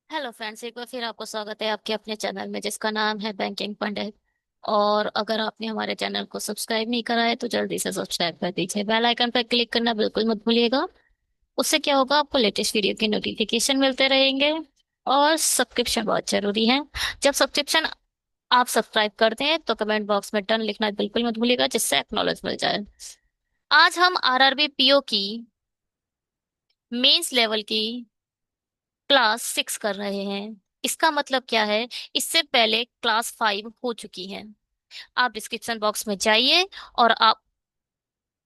Hello friends, एक बार फिर आपको स्वागत है आपके अपने चैनल में जिसका नाम है बैंकिंग पंडित। और अगर आपने हमारे चैनल को सब्सक्राइब नहीं करा है तो जल्दी से सब्सक्राइब कर दीजिए। बेल आइकन पर क्लिक करना बिल्कुल मत भूलिएगा। उससे क्या होगा, आपको लेटेस्ट वीडियो की नोटिफिकेशन मिलते रहेंगे। और सब्सक्रिप्शन बहुत जरूरी है। जब सब्सक्रिप्शन आप सब्सक्राइब करते हैं तो कमेंट बॉक्स में डन लिखना बिल्कुल मत भूलिएगा, जिससे एक्नॉलेज मिल जाए। आज हम आरआरबी पीओ की मेंस लेवल की क्लास 6 कर रहे हैं। इसका मतलब क्या है? इससे पहले क्लास 5 हो चुकी है। आप डिस्क्रिप्शन बॉक्स में जाइए और आप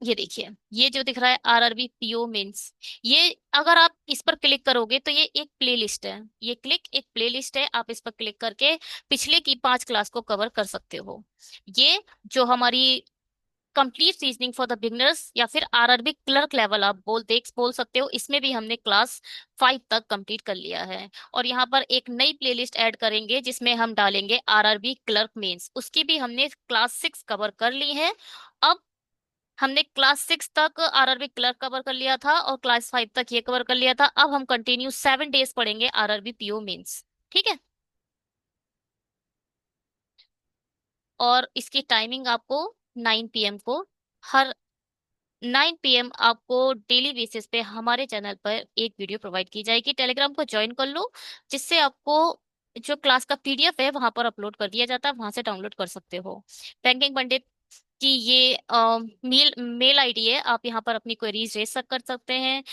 ये देखिए, ये जो दिख रहा है आरआरबी पीओ मेंस, ये अगर आप इस पर क्लिक करोगे तो ये एक प्लेलिस्ट है। ये क्लिक एक प्लेलिस्ट है, आप इस पर क्लिक करके पिछले की 5 क्लास को कवर कर सकते हो। ये जो हमारी complete reasoning for the beginners या फिर आरआरबी क्लर्क लेवल आप बोल सकते हो, इसमें भी हमने क्लास 5 तक कंप्लीट कर लिया है। और यहाँ पर एक नई प्लेलिस्ट ऐड करेंगे जिसमें हम डालेंगे आरआरबी क्लर्क मेंस, उसकी भी हमने क्लास 6 कवर कर ली है। अब हमने क्लास 6 तक आरआरबी क्लर्क कवर कर लिया था और क्लास 5 तक ये कवर कर लिया था। अब हम कंटिन्यू 7 डेज पढ़ेंगे आरआरबी पीओ मेंस। ठीक है। और इसकी टाइमिंग आपको 9 PM को, हर 9 PM आपको डेली बेसिस पे हमारे चैनल पर एक वीडियो प्रोवाइड की जाएगी। टेलीग्राम को ज्वाइन कर लो, जिससे आपको जो क्लास का पीडीएफ है वहां पर अपलोड कर दिया जाता है, वहां से डाउनलोड कर सकते हो। बैंकिंग पंडित की ये मेल मेल आईडी है, आप यहाँ पर अपनी क्वेरीज रेज कर सकते हैं।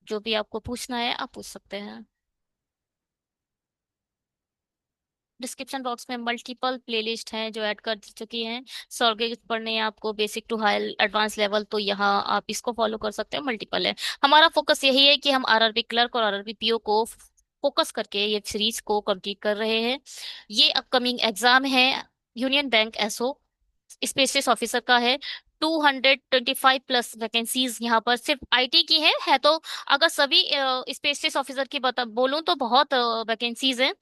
जो भी आपको पूछना है आप पूछ सकते हैं। डिस्क्रिप्शन बॉक्स में मल्टीपल प्लेलिस्ट हैं जो ऐड कर चुकी हैं। सर्वे पढ़ने हैं आपको basic to high advance level, तो यहाँ आप इसको फॉलो कर सकते हैं। मल्टीपल है। हमारा फोकस यही है कि हम आरआरबी क्लर्क और आरआरबी पीओ को फोकस करके ये सीरीज को कंप्लीट कर रहे हैं। ये अपकमिंग एग्जाम है union bank SO specialist officer का है। 225+ वैकेंसीज यहाँ पर सिर्फ आईटी की है तो अगर सभी स्पेशलिस्ट ऑफिसर की बता बोलूं तो बहुत वैकेंसीज हैं।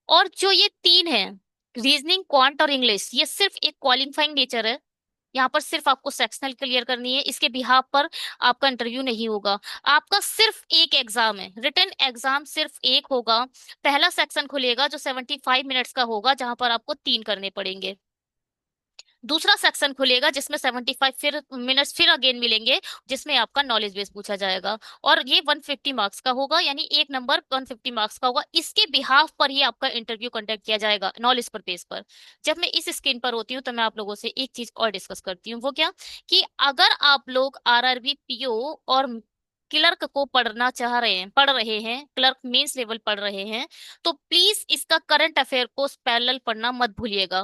और जो ये तीन है, रीजनिंग, क्वांट और इंग्लिश, ये सिर्फ एक क्वालिफाइंग नेचर है। यहाँ पर सिर्फ आपको सेक्शनल क्लियर करनी है, इसके बिहाफ पर आपका इंटरव्यू नहीं होगा। आपका सिर्फ एक एग्जाम है, रिटन एग्जाम सिर्फ एक होगा। पहला सेक्शन खुलेगा जो 75 मिनट्स का होगा, जहां पर आपको 3 करने पड़ेंगे। दूसरा सेक्शन खुलेगा जिसमें 75 मिनट्स फिर अगेन मिलेंगे, जिसमें आपका नॉलेज बेस पूछा जाएगा। और ये 150 मार्क्स का होगा, यानी एक नंबर 150 मार्क्स का होगा। इसके बिहाफ पर ही आपका इंटरव्यू कंडक्ट किया जाएगा नॉलेज पर बेस पर। जब मैं इस स्क्रीन पर होती हूँ तो मैं आप लोगों से एक चीज और डिस्कस करती हूँ, वो क्या कि अगर आप लोग आरआरबी पीओ और क्लर्क को पढ़ रहे हैं, क्लर्क मेंस लेवल पढ़ रहे हैं, तो प्लीज इसका करंट अफेयर को पैरेलल पढ़ना मत भूलिएगा।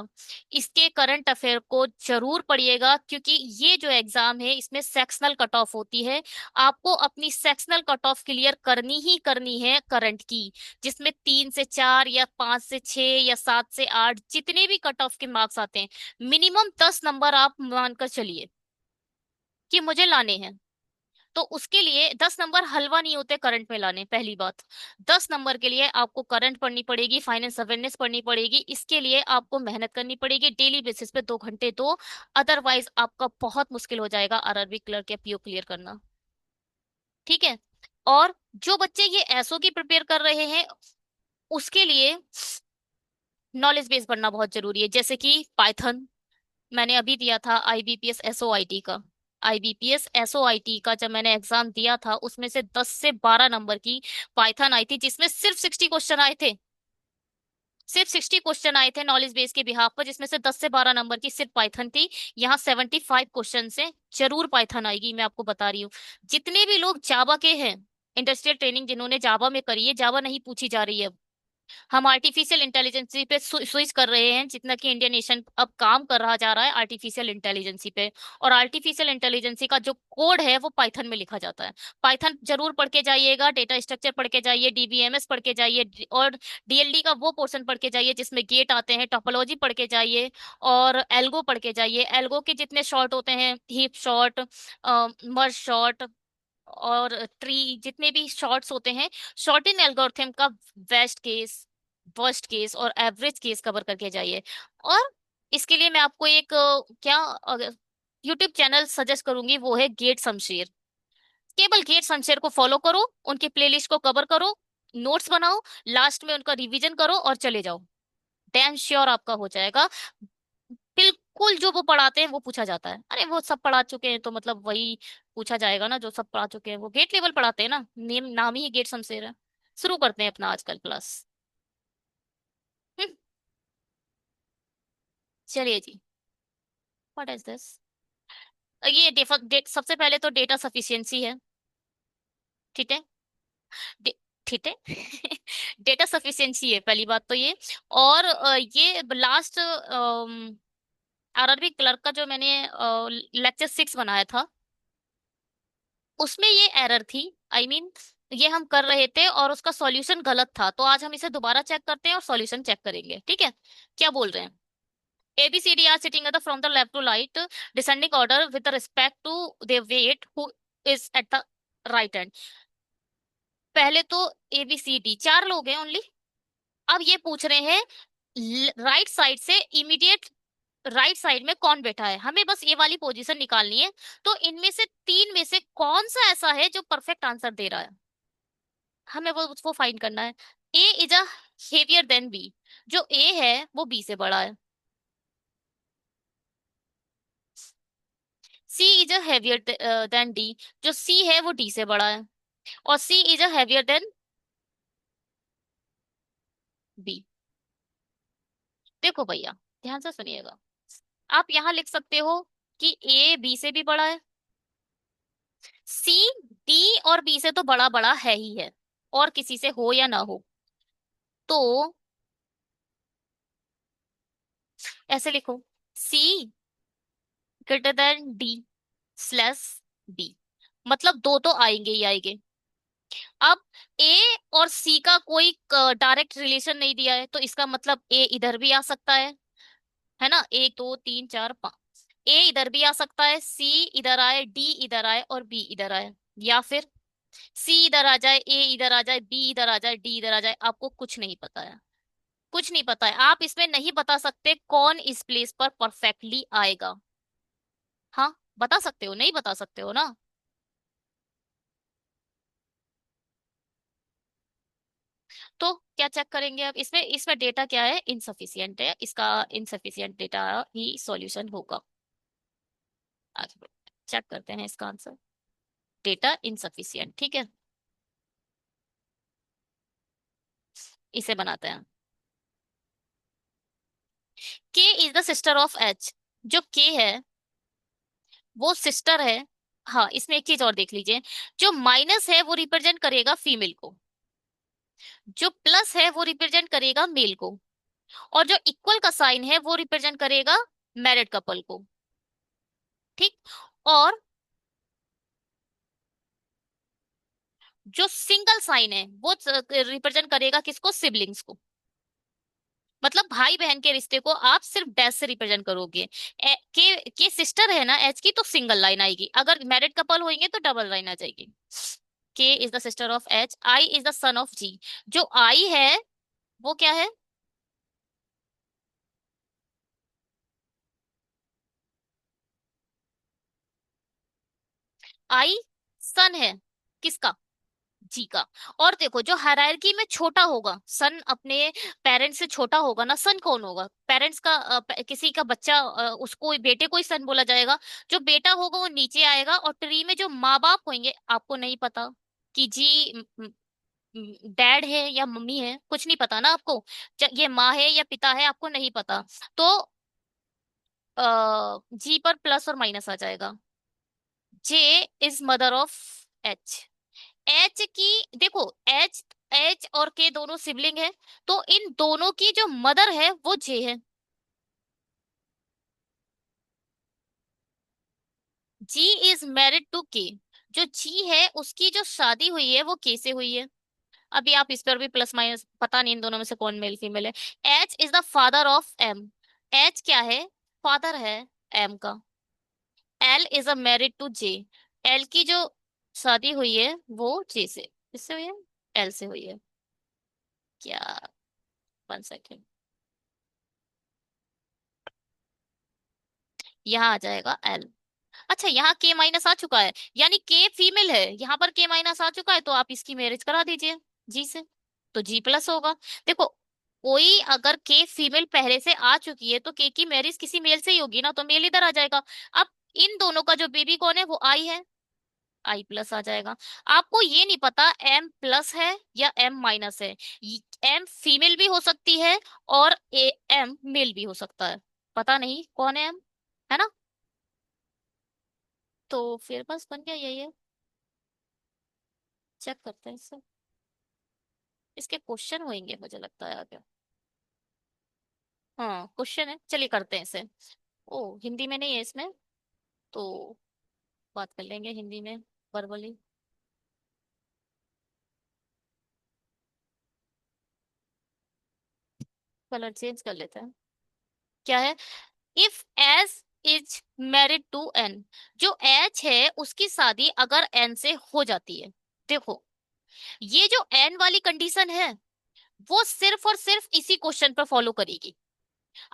इसके करंट अफेयर को जरूर पढ़िएगा, क्योंकि ये जो एग्जाम है इसमें सेक्शनल कट ऑफ होती है। आपको अपनी सेक्शनल कट ऑफ क्लियर करनी ही करनी है करंट की, जिसमें 3 से 4 या 5 से 6 या 7 से 8 जितने भी कट ऑफ के मार्क्स आते हैं, मिनिमम 10 नंबर आप मानकर चलिए कि मुझे लाने हैं। तो उसके लिए 10 नंबर हलवा नहीं होते करंट में लाने, पहली बात। 10 नंबर के लिए आपको करंट पढ़नी पड़ेगी, फाइनेंस अवेयरनेस पढ़नी पड़ेगी। इसके लिए आपको मेहनत करनी पड़ेगी, डेली बेसिस पे 2 घंटे दो। अदरवाइज आपका बहुत मुश्किल हो जाएगा आरआरबी क्लर्क या पीओ क्लियर करना। ठीक है। और जो बच्चे ये एसओ की प्रिपेयर कर रहे हैं, उसके लिए नॉलेज बेस पढ़ना बहुत जरूरी है, जैसे कि पाइथन। मैंने अभी दिया था आईबीपीएस एसओआईटी का। आईबीपीएस एसओआईटी का जब मैंने एग्जाम दिया था, उसमें से 10 से 12 नंबर की पाइथन आई थी, जिसमें सिर्फ 60 क्वेश्चन आए थे। सिर्फ 60 क्वेश्चन आए थे नॉलेज बेस के बिहाफ पर, जिसमें से 10 से 12 नंबर की सिर्फ पाइथन थी। यहाँ 75 क्वेश्चन से जरूर पाइथन आएगी, मैं आपको बता रही हूँ। जितने भी लोग जावा के हैं, इंडस्ट्रियल ट्रेनिंग जिन्होंने जावा में करी है, जावा नहीं पूछी जा रही है। हम आर्टिफिशियल इंटेलिजेंसी पे स्विच कर रहे हैं, जितना कि इंडियन नेशन अब काम कर रहा जा रहा है आर्टिफिशियल इंटेलिजेंसी पे। और आर्टिफिशियल इंटेलिजेंसी का जो कोड है वो पाइथन में लिखा जाता है। पाइथन जरूर पढ़ के जाइएगा, डेटा स्ट्रक्चर पढ़ के जाइए, डीबीएमएस पढ़ के जाइए, और डीएलडी का वो पोर्शन पढ़ के जाइए जिसमें गेट आते हैं, टोपोलॉजी पढ़ के जाइए, और एल्गो पढ़ के जाइए। एल्गो के जितने शॉर्ट होते हैं, हीप शॉर्ट, मर्ज शॉर्ट और ट्री, जितने भी शॉर्ट्स होते हैं, शॉर्ट इन एल्गोरिथम का बेस्ट केस, वर्स्ट केस और एवरेज केस कवर करके जाइए। और इसके लिए मैं आपको एक क्या यूट्यूब चैनल सजेस्ट करूंगी, वो है गेट शमशेर। केवल गेट शमशेर को फॉलो करो, उनकी प्लेलिस्ट को कवर करो। नोट्स बनाओ, लास्ट में उनका रिवीजन करो और चले जाओ। डैम श्योर आपका हो जाएगा। बिल्कुल जो वो पढ़ाते हैं वो पूछा जाता है। अरे वो सब पढ़ा चुके हैं तो मतलब वही पूछा जाएगा ना, जो सब पढ़ा चुके हैं। वो गेट लेवल पढ़ाते हैं ना, नेम नाम ही गेट शमशेर है। शुरू करते हैं अपना आजकल क्लास। हम्म, चलिए जी। What is this? ये सबसे पहले तो डेटा सफिशिएंसी है। ठीक है। डे- ठीक है। डेटा सफिशिएंसी है पहली बात तो ये। और ये लास्ट आरआरबी क्लर्क का जो मैंने लेक्चर 6 बनाया था, उसमें ये एरर थी। आई मीन ये हम कर रहे थे और उसका सॉल्यूशन गलत था, तो आज हम इसे दोबारा चेक करते हैं और सॉल्यूशन चेक करेंगे। ठीक है? क्या बोल रहे हैं? ABCD are sitting at the from the left to right descending order with respect to their weight who is at the right end। पहले तो ABCD चार लोग हैं ओनली। अब ये पूछ रहे हैं राइट साइड से इमीडिएट राइट साइड में कौन बैठा है, हमें बस ये वाली पोजीशन निकालनी है। तो इनमें से तीन में से कौन सा ऐसा है जो परफेक्ट आंसर दे रहा है, हमें वो उसको फाइंड करना है। A is a heavier than B. जो ए है वो बी से बड़ा है। C is a heavier than D. जो सी है वो डी से बड़ा है। और C is a heavier than B. देखो भैया, ध्यान से सुनिएगा। आप यहाँ लिख सकते हो कि ए बी से भी बड़ा है। सी डी और बी से तो बड़ा बड़ा है ही है, और किसी से हो या ना हो। तो ऐसे लिखो, C greater than D slash B. मतलब दो तो आएंगे ही आएंगे। अब ए और सी का कोई डायरेक्ट रिलेशन नहीं दिया है, तो इसका मतलब ए इधर भी आ सकता है ना? एक दो तीन चार पांच, ए इधर भी आ सकता है, सी इधर आए, डी इधर आए और बी इधर आए। या फिर सी इधर आ जाए, ए इधर आ जाए, बी इधर आ जाए, डी इधर आ जाए। आपको कुछ नहीं पता है। कुछ नहीं पता है, आप इसमें नहीं बता सकते कौन इस प्लेस पर परफेक्टली आएगा। हाँ, बता सकते हो, नहीं बता सकते हो ना? तो क्या चेक करेंगे अब? इसमें इसमें डेटा क्या है? इनसफिशियंट है। इसका इनसफिशियंट डेटा ही सॉल्यूशन होगा। आगे चेक करते हैं इसका आंसर। डेटा इनसफिशियंट, ठीक है। इसे बनाते हैं। के is the sister of H. जो के है वो सिस्टर है। हाँ, इसमें एक चीज और देख लीजिए। जो माइनस है वो रिप्रेजेंट करेगा फीमेल को, जो प्लस है वो रिप्रेजेंट करेगा मेल को, और जो इक्वल का साइन है वो रिप्रेजेंट करेगा मैरिड कपल को। ठीक। और जो सिंगल साइन है वो रिप्रेजेंट करेगा किसको? सिबलिंग्स को। मतलब भाई बहन के रिश्ते को आप सिर्फ डैश से रिप्रेजेंट करोगे। के सिस्टर है ना एच की, तो सिंगल लाइन आएगी। अगर मैरिड कपल होंगे तो डबल लाइन आ जाएगी। K is the sister of H, I is the son of G. जो आई है वो क्या है? आई सन है किसका? जी का। और देखो, जो हायरार्की में छोटा होगा, सन अपने पेरेंट्स से छोटा होगा ना। सन कौन होगा? पेरेंट्स का किसी का बच्चा, उसको बेटे को ही सन बोला जाएगा। जो बेटा होगा वो नीचे आएगा, और ट्री में जो माँ बाप होंगे आपको नहीं पता कि जी डैड है या मम्मी है, कुछ नहीं पता ना आपको। ये माँ है या पिता है आपको नहीं पता। तो जी पर प्लस और माइनस आ जाएगा। J is mother of H. H की देखो, एच एच और के दोनों सिबलिंग है, तो इन दोनों की जो मदर है वो जे है। जी इज मैरिड टू के। जो जी है उसकी जो शादी हुई है वो के से हुई है। अभी आप इस पर भी प्लस माइनस, पता नहीं इन दोनों में से कौन मेल फीमेल है। H is the father of M. H क्या है? फादर है एम का। L is a married to J. L की जो शादी हुई है वो जे से, किससे हुई है? एल से हुई है। क्या? 1 सेकेंड। यहाँ आ जाएगा एल। अच्छा, यहाँ के माइनस आ चुका है, यानी के फीमेल है। यहाँ पर के माइनस आ चुका है, तो आप इसकी मैरिज करा दीजिए जी से। तो जी प्लस होगा। देखो, कोई अगर के फीमेल पहले से आ चुकी है तो के की मैरिज किसी मेल से ही होगी ना, तो मेल इधर आ जाएगा। अब इन दोनों का जो बेबी कौन है, वो आई है, आई प्लस आ जाएगा। आपको ये नहीं पता एम प्लस है या एम माइनस है। एम फीमेल भी हो सकती है और ए एम मेल भी हो सकता है। पता नहीं कौन है एम, है ना। तो फिर बस बन गया यही है। चेक करते हैं इससे, इसके क्वेश्चन होंगे मुझे लगता है आगे। हाँ क्वेश्चन है, चलिए करते हैं इसे। ओ हिंदी में नहीं है इसमें, तो बात कर लेंगे हिंदी में, वर्बली। कलर चेंज कर लेते हैं। क्या है, if S is married to N, जो एच है उसकी शादी अगर एन से हो जाती है। देखो, ये जो एन वाली कंडीशन है वो सिर्फ और सिर्फ इसी क्वेश्चन पर फॉलो करेगी।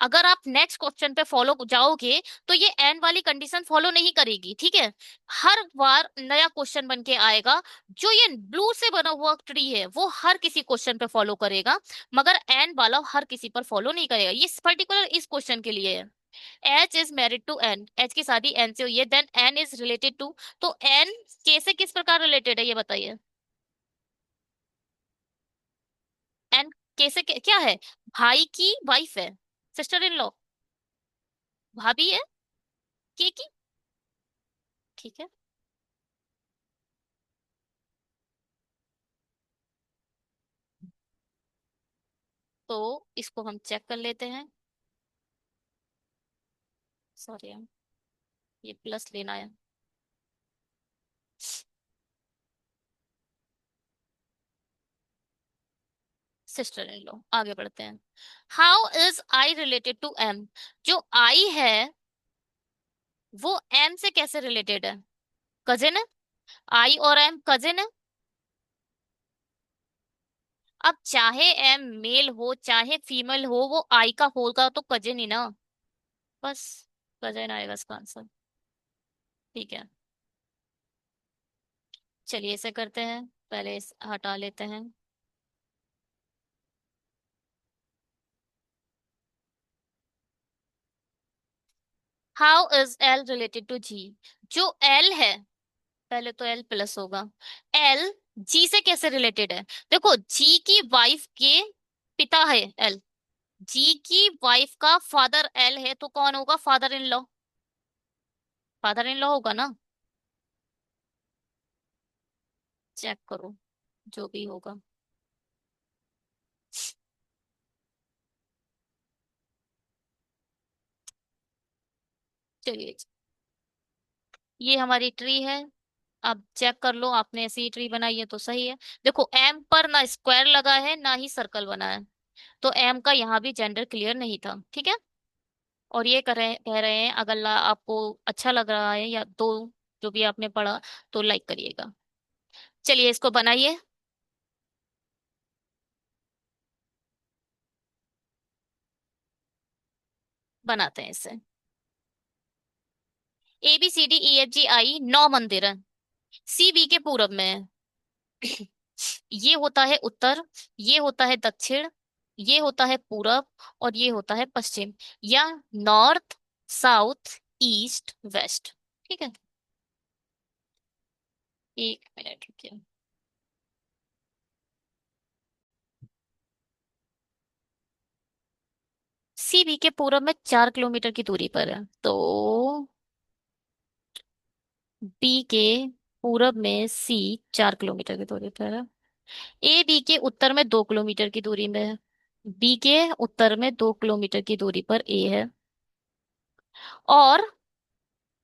अगर आप नेक्स्ट क्वेश्चन पे फॉलो जाओगे तो ये एन वाली कंडीशन फॉलो नहीं करेगी, ठीक है। हर बार नया क्वेश्चन बन के आएगा। जो ये ब्लू से बना हुआ ट्री है वो हर किसी क्वेश्चन पे फॉलो करेगा, मगर एन वाला हर किसी पर फॉलो नहीं करेगा। ये पर्टिकुलर इस क्वेश्चन के लिए है। H is married to N, H की शादी एन से हुई है, then N is related to. तो एन के से किस प्रकार रिलेटेड है ये बताइए। एन के से क्या है, भाई की वाइफ है, सिस्टर इन लॉ, भाभी है के की, ठीक है। तो इसको हम चेक कर लेते हैं। सॉरी, ये प्लस लेना है। सिस्टर इन लॉ, आगे बढ़ते हैं। How is I related to M, जो आई है वो एम से कैसे रिलेटेड है, कजिन है। आई और एम कजिन है। अब चाहे एम मेल हो चाहे फीमेल हो, वो आई का होगा तो कजिन ही ना, बस कजिन आएगा इसका आंसर। ठीक है, चलिए इसे करते हैं, पहले इस हटा लेते हैं। How is L related to G, जो एल है, पहले तो एल प्लस होगा। एल जी से कैसे रिलेटेड है, देखो जी की वाइफ के पिता है एल, जी की वाइफ का फादर एल है, तो कौन होगा, father in law, father in law होगा ना। चेक करो, जो भी होगा। चलिए, ये हमारी ट्री है। अब चेक कर लो, आपने ऐसी ट्री बनाई है तो सही है। देखो एम पर ना स्क्वायर लगा है ना ही सर्कल बना है, तो एम का यहाँ भी जेंडर क्लियर नहीं था, ठीक है। और ये कह रहे हैं, अगर आपको अच्छा लग रहा है या दो जो भी आपने पढ़ा, तो लाइक करिएगा। चलिए इसको बनाइए, बनाते हैं इसे। A B C D E F G I 9 मंदिर है, सी बी के पूरब में है। ये होता है उत्तर, ये होता है दक्षिण, ये होता है पूरब, और ये होता है पश्चिम, या नॉर्थ, साउथ, ईस्ट, वेस्ट। ठीक है, 1 मिनट रुकिए। सी बी के पूरब में 4 किलोमीटर की दूरी पर है, तो बी के पूरब में सी 4 किलोमीटर की दूरी पर है। ए बी के उत्तर में 2 किलोमीटर की दूरी में है, बी के उत्तर में 2 किलोमीटर की दूरी पर ए है, और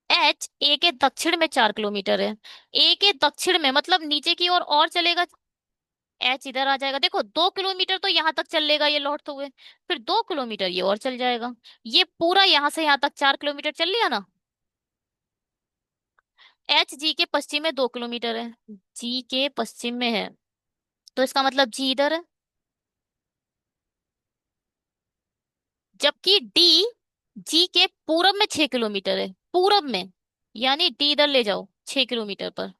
एच ए के दक्षिण में 4 किलोमीटर है। ए के दक्षिण में मतलब नीचे की ओर और चलेगा, एच इधर आ जाएगा। देखो 2 किलोमीटर तो यहाँ तक चल लेगा ये लौटते हुए, फिर 2 किलोमीटर ये और चल जाएगा, ये पूरा यहाँ से यहाँ तक 4 किलोमीटर चल लिया ना। एच जी के पश्चिम में 2 किलोमीटर है, जी के पश्चिम में है, तो इसका मतलब जी इधर है। जबकि डी जी के पूरब में 6 किलोमीटर है, पूरब में, यानी डी इधर ले जाओ 6 किलोमीटर पर।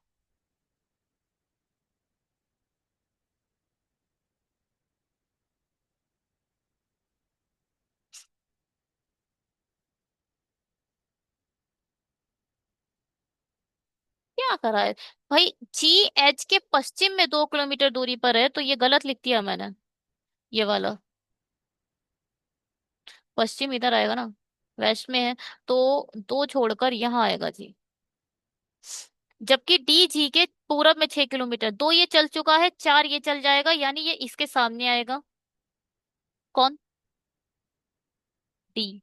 क्या करा है भाई? जी एच के पश्चिम में 2 किलोमीटर दूरी पर है, तो ये गलत लिख दिया मैंने, ये वाला। पश्चिम इधर आएगा ना, वेस्ट में है, तो दो छोड़कर यहाँ आएगा जी। जबकि डी जी के पूरब में 6 किलोमीटर, दो ये चल चुका है, चार ये चल जाएगा, यानी ये इसके सामने आएगा। कौन? डी।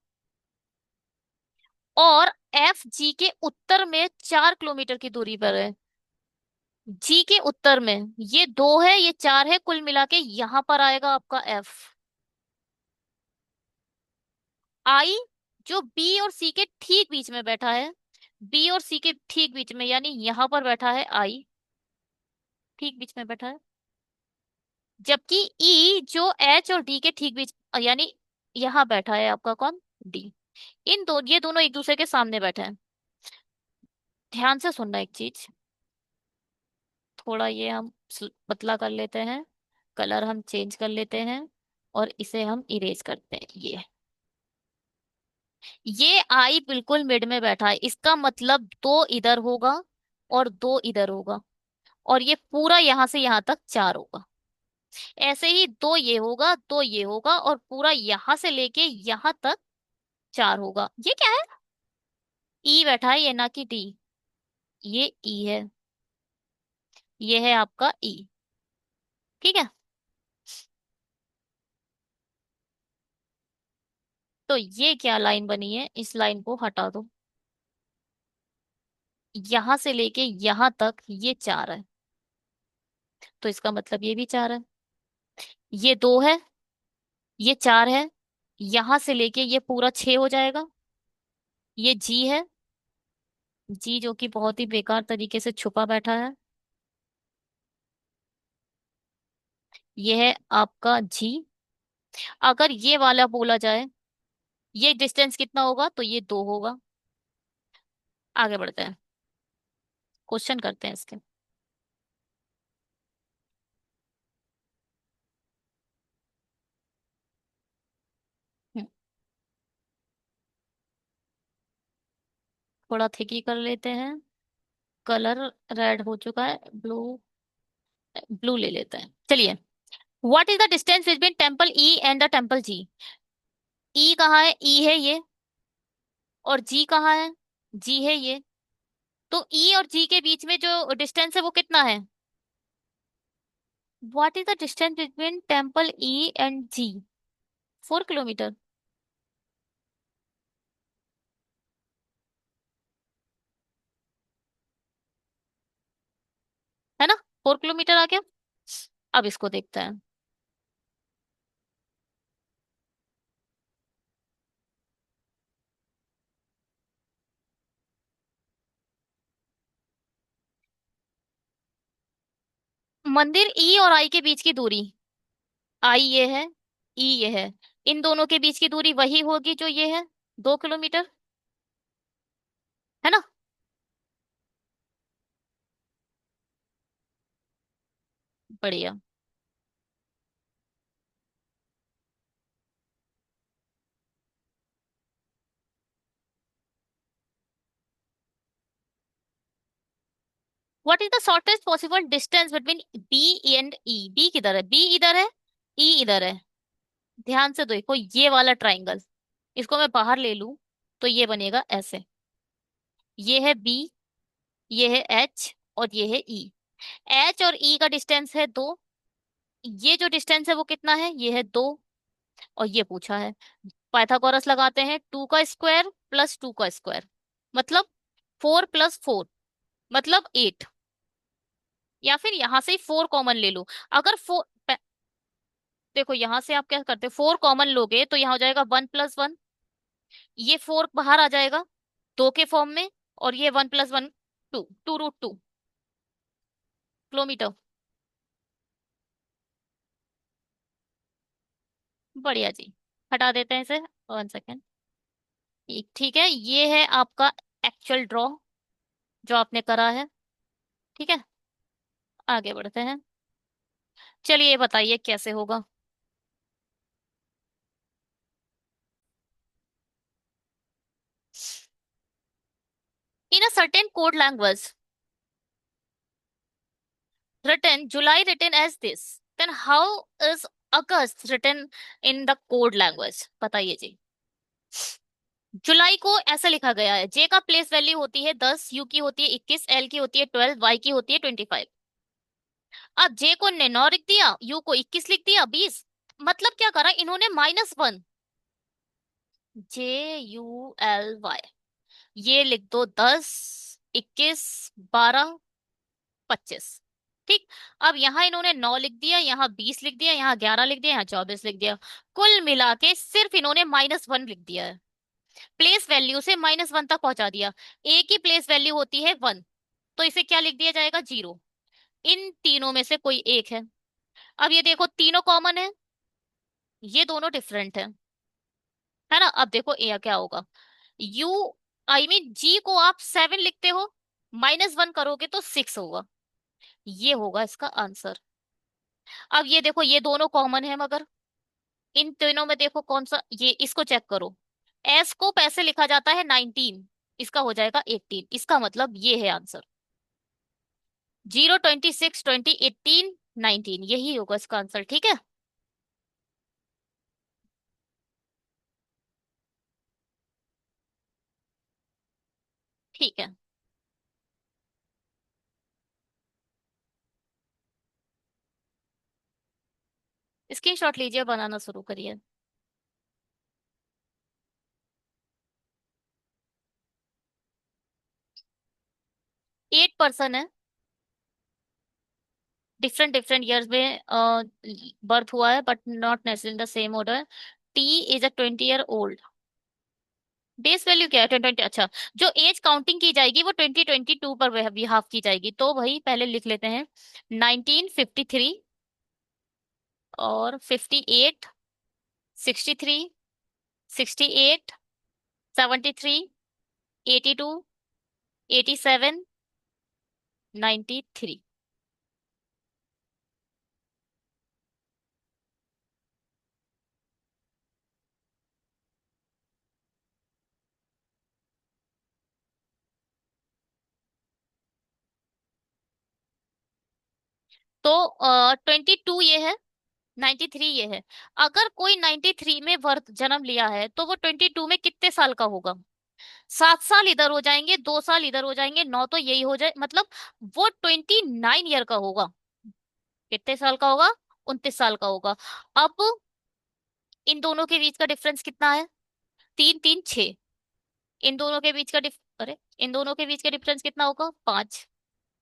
और एफ जी के उत्तर में 4 किलोमीटर की दूरी पर है। जी के उत्तर में ये दो है, ये चार है, कुल मिला के यहां पर आएगा आपका एफ। आई जो बी और सी के ठीक बीच में बैठा है, बी और सी के ठीक बीच में, यानी यहां पर बैठा है आई, ठीक बीच में बैठा है। जबकि ई जो एच और डी के ठीक बीच, यानी यहां बैठा है आपका कौन? डी। इन दो, ये दोनों एक दूसरे के सामने बैठे हैं। ध्यान से सुनना एक चीज, थोड़ा ये हम पतला कर लेते हैं, कलर हम चेंज कर लेते हैं, और इसे हम इरेज करते हैं। ये आई बिल्कुल मिड में बैठा है, इसका मतलब दो इधर होगा और दो इधर होगा, और ये पूरा यहां से यहां तक चार होगा। ऐसे ही दो ये होगा, दो ये होगा, और पूरा यहां से लेके यहां तक चार होगा। ये क्या है? ई बैठा है, ये ना कि डी। ये ई है, ये है आपका ई। ठीक है, तो ये क्या लाइन बनी है, इस लाइन को हटा दो। यहां से लेके यहां तक ये चार है, तो इसका मतलब ये भी चार है। ये दो है, ये चार है, यहां से लेके ये पूरा छह हो जाएगा। ये जी है, जी जो कि बहुत ही बेकार तरीके से छुपा बैठा है। ये है आपका जी। अगर ये वाला बोला जाए, ये डिस्टेंस कितना होगा, तो ये दो होगा। आगे बढ़ते हैं, क्वेश्चन करते हैं इसके। हम्म, थोड़ा थिक ही कर लेते हैं। कलर रेड हो चुका है, ब्लू, ब्लू ले लेते हैं, चलिए। What is the distance between temple E and the temple G? E कहाँ है? ई है ये। और जी कहाँ है? जी है ये। तो ई और जी के बीच में जो डिस्टेंस है वो कितना है? What is the distance between temple E and G? 4 kilometre. है ना? 4 किलोमीटर आ गया। अब इसको देखते हैं। मंदिर ई और आई के बीच की दूरी, आई ये है, ई ये है, इन दोनों के बीच की दूरी वही होगी जो ये है, 2 किलोमीटर। है ना? बढ़िया। What is the shortest possible distance between B and E? B किधर है? बी इधर है, ई इधर है। ध्यान से देखो ये वाला ट्राइंगल, इसको मैं बाहर ले लूं तो ये बनेगा ऐसे। ये है बी, ये है एच, और ये है ई। एच और ई का डिस्टेंस है 2। ये जो डिस्टेंस है वो कितना है? ये है 2। और ये पूछा है, पाइथागोरस लगाते हैं, 2 का स्क्वायर प्लस 2 का स्क्वायर, मतलब 4 + 4, मतलब 8। या फिर यहां से ही 4 कॉमन ले लो। अगर फोर, देखो यहां से आप क्या करते हो, 4 कॉमन लोगे तो यहाँ हो जाएगा 1 + 1। ये 4 बाहर आ जाएगा 2 के फॉर्म में, और ये 1 + 1, 2, 2√2 किलोमीटर। बढ़िया जी। हटा देते हैं इसे, 1 सेकेंड। ठीक है, ये है आपका एक्चुअल ड्रॉ जो आपने करा है। ठीक है, आगे बढ़ते हैं। चलिए बताइए कैसे होगा। In a certain code language, written July written as this, then how is August written in the code language? बताइए जी। जुलाई को ऐसा लिखा गया है, जे का प्लेस वैल्यू होती है 10, यू की होती है 21, एल की होती है 12, वाई की होती है 25। अब जे को ने 9 लिख दिया, यू को 21 लिख दिया, 20। मतलब क्या करा इन्होंने, -1। JULY, ये लिख दो 10, 21, 12, 25। ठीक। अब यहाँ इन्होंने 9 लिख दिया, यहाँ 20 लिख दिया, यहाँ 11 लिख दिया, यहाँ 24 लिख दिया। कुल मिला के सिर्फ इन्होंने -1 लिख दिया है। प्लेस वैल्यू से -1 तक पहुंचा दिया। ए की प्लेस वैल्यू होती है 1, तो इसे क्या लिख दिया जाएगा, 0। इन तीनों में से कोई एक है। अब ये देखो तीनों कॉमन है, ये दोनों डिफरेंट है ना। अब देखो ए क्या होगा। यू, जी को आप 7 लिखते हो, -1 करोगे तो 6 होगा। ये होगा इसका आंसर। अब ये देखो ये दोनों कॉमन है, मगर इन तीनों में देखो कौन सा, ये इसको चेक करो। एस को पैसे लिखा जाता है 19, इसका हो जाएगा 18, इसका मतलब ये है आंसर। 0, 26, 20, 18, 19, यही होगा इसका आंसर। ठीक है। ठीक है। स्क्रीनशॉट लीजिए, बनाना शुरू करिए। 8 पर्सन है, डिफरेंट डिफरेंट ईयर्स में बर्थ हुआ है, but not necessary in the same order. T is a 20 year old. Base value क्या है, 2020। अच्छा, जो एज काउंटिंग की जाएगी वो 2022 पर बिहाफ की जाएगी, तो वही पहले लिख लेते हैं। 1953 और 58, 63, 68, 73, 82, 87, 93। तो 22 ये है, 93 ये है। अगर कोई 93 में वर्थ जन्म लिया है तो वो 22 में कितने साल का होगा? 7 साल इधर हो जाएंगे, 2 साल इधर हो जाएंगे, 9 तो यही हो जाए, मतलब वो 29 ईयर का होगा। कितने साल का होगा? 29 साल का होगा। अब इन दोनों के बीच का डिफरेंस कितना है? 3, 3, 6। इन दोनों के बीच का अरे, इन दोनों के बीच का डिफरेंस कितना होगा? 5।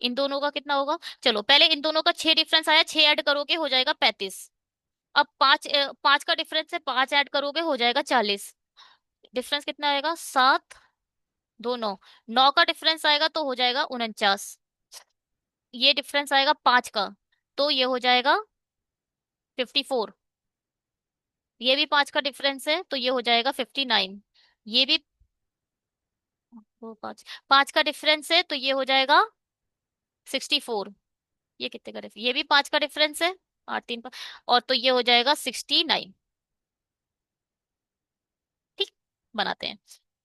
इन दोनों का कितना होगा? चलो पहले इन दोनों का 6 डिफरेंस आया, 6 ऐड करोगे हो जाएगा 35। अब 5 का डिफरेंस है, 5 ऐड करोगे हो जाएगा 40। डिफरेंस कितना आएगा? 7, 2, 9। 9 का डिफरेंस आएगा तो हो जाएगा 49। ये डिफरेंस आएगा 5 का, तो ये हो जाएगा 54। ये भी 5 का डिफरेंस है तो ये हो जाएगा 59। ये भी, वो 5 का डिफरेंस है तो ये हो जाएगा 64। ये कितने का डिफरेंस, ये भी 5 का डिफरेंस है, 8, 3 और तो ये हो जाएगा 69। ठीक, बनाते हैं,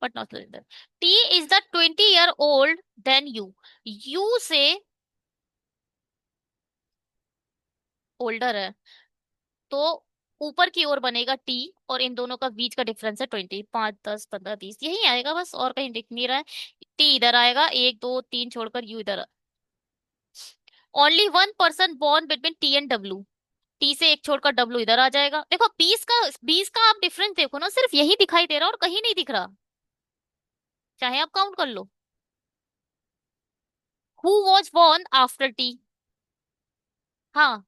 but not T is the 20 year old then you. You से ओल्डर है, तो ऊपर की ओर बनेगा टी, और इन दोनों का बीच का डिफरेंस है 20। 5, 10, 15, 20 यही आएगा बस, और कहीं दिख नहीं रहा है। टी इधर आएगा, 1, 2, 3 छोड़कर यू इधर। Only 1 person born between T and W. T से एक छोड़कर डब्ल्यू इधर आ जाएगा। देखो 20 का आप डिफरेंस देखो ना, सिर्फ यही दिखाई दे रहा है और कहीं नहीं दिख रहा, चाहे आप काउंट कर लो। Who was born after T? हाँ,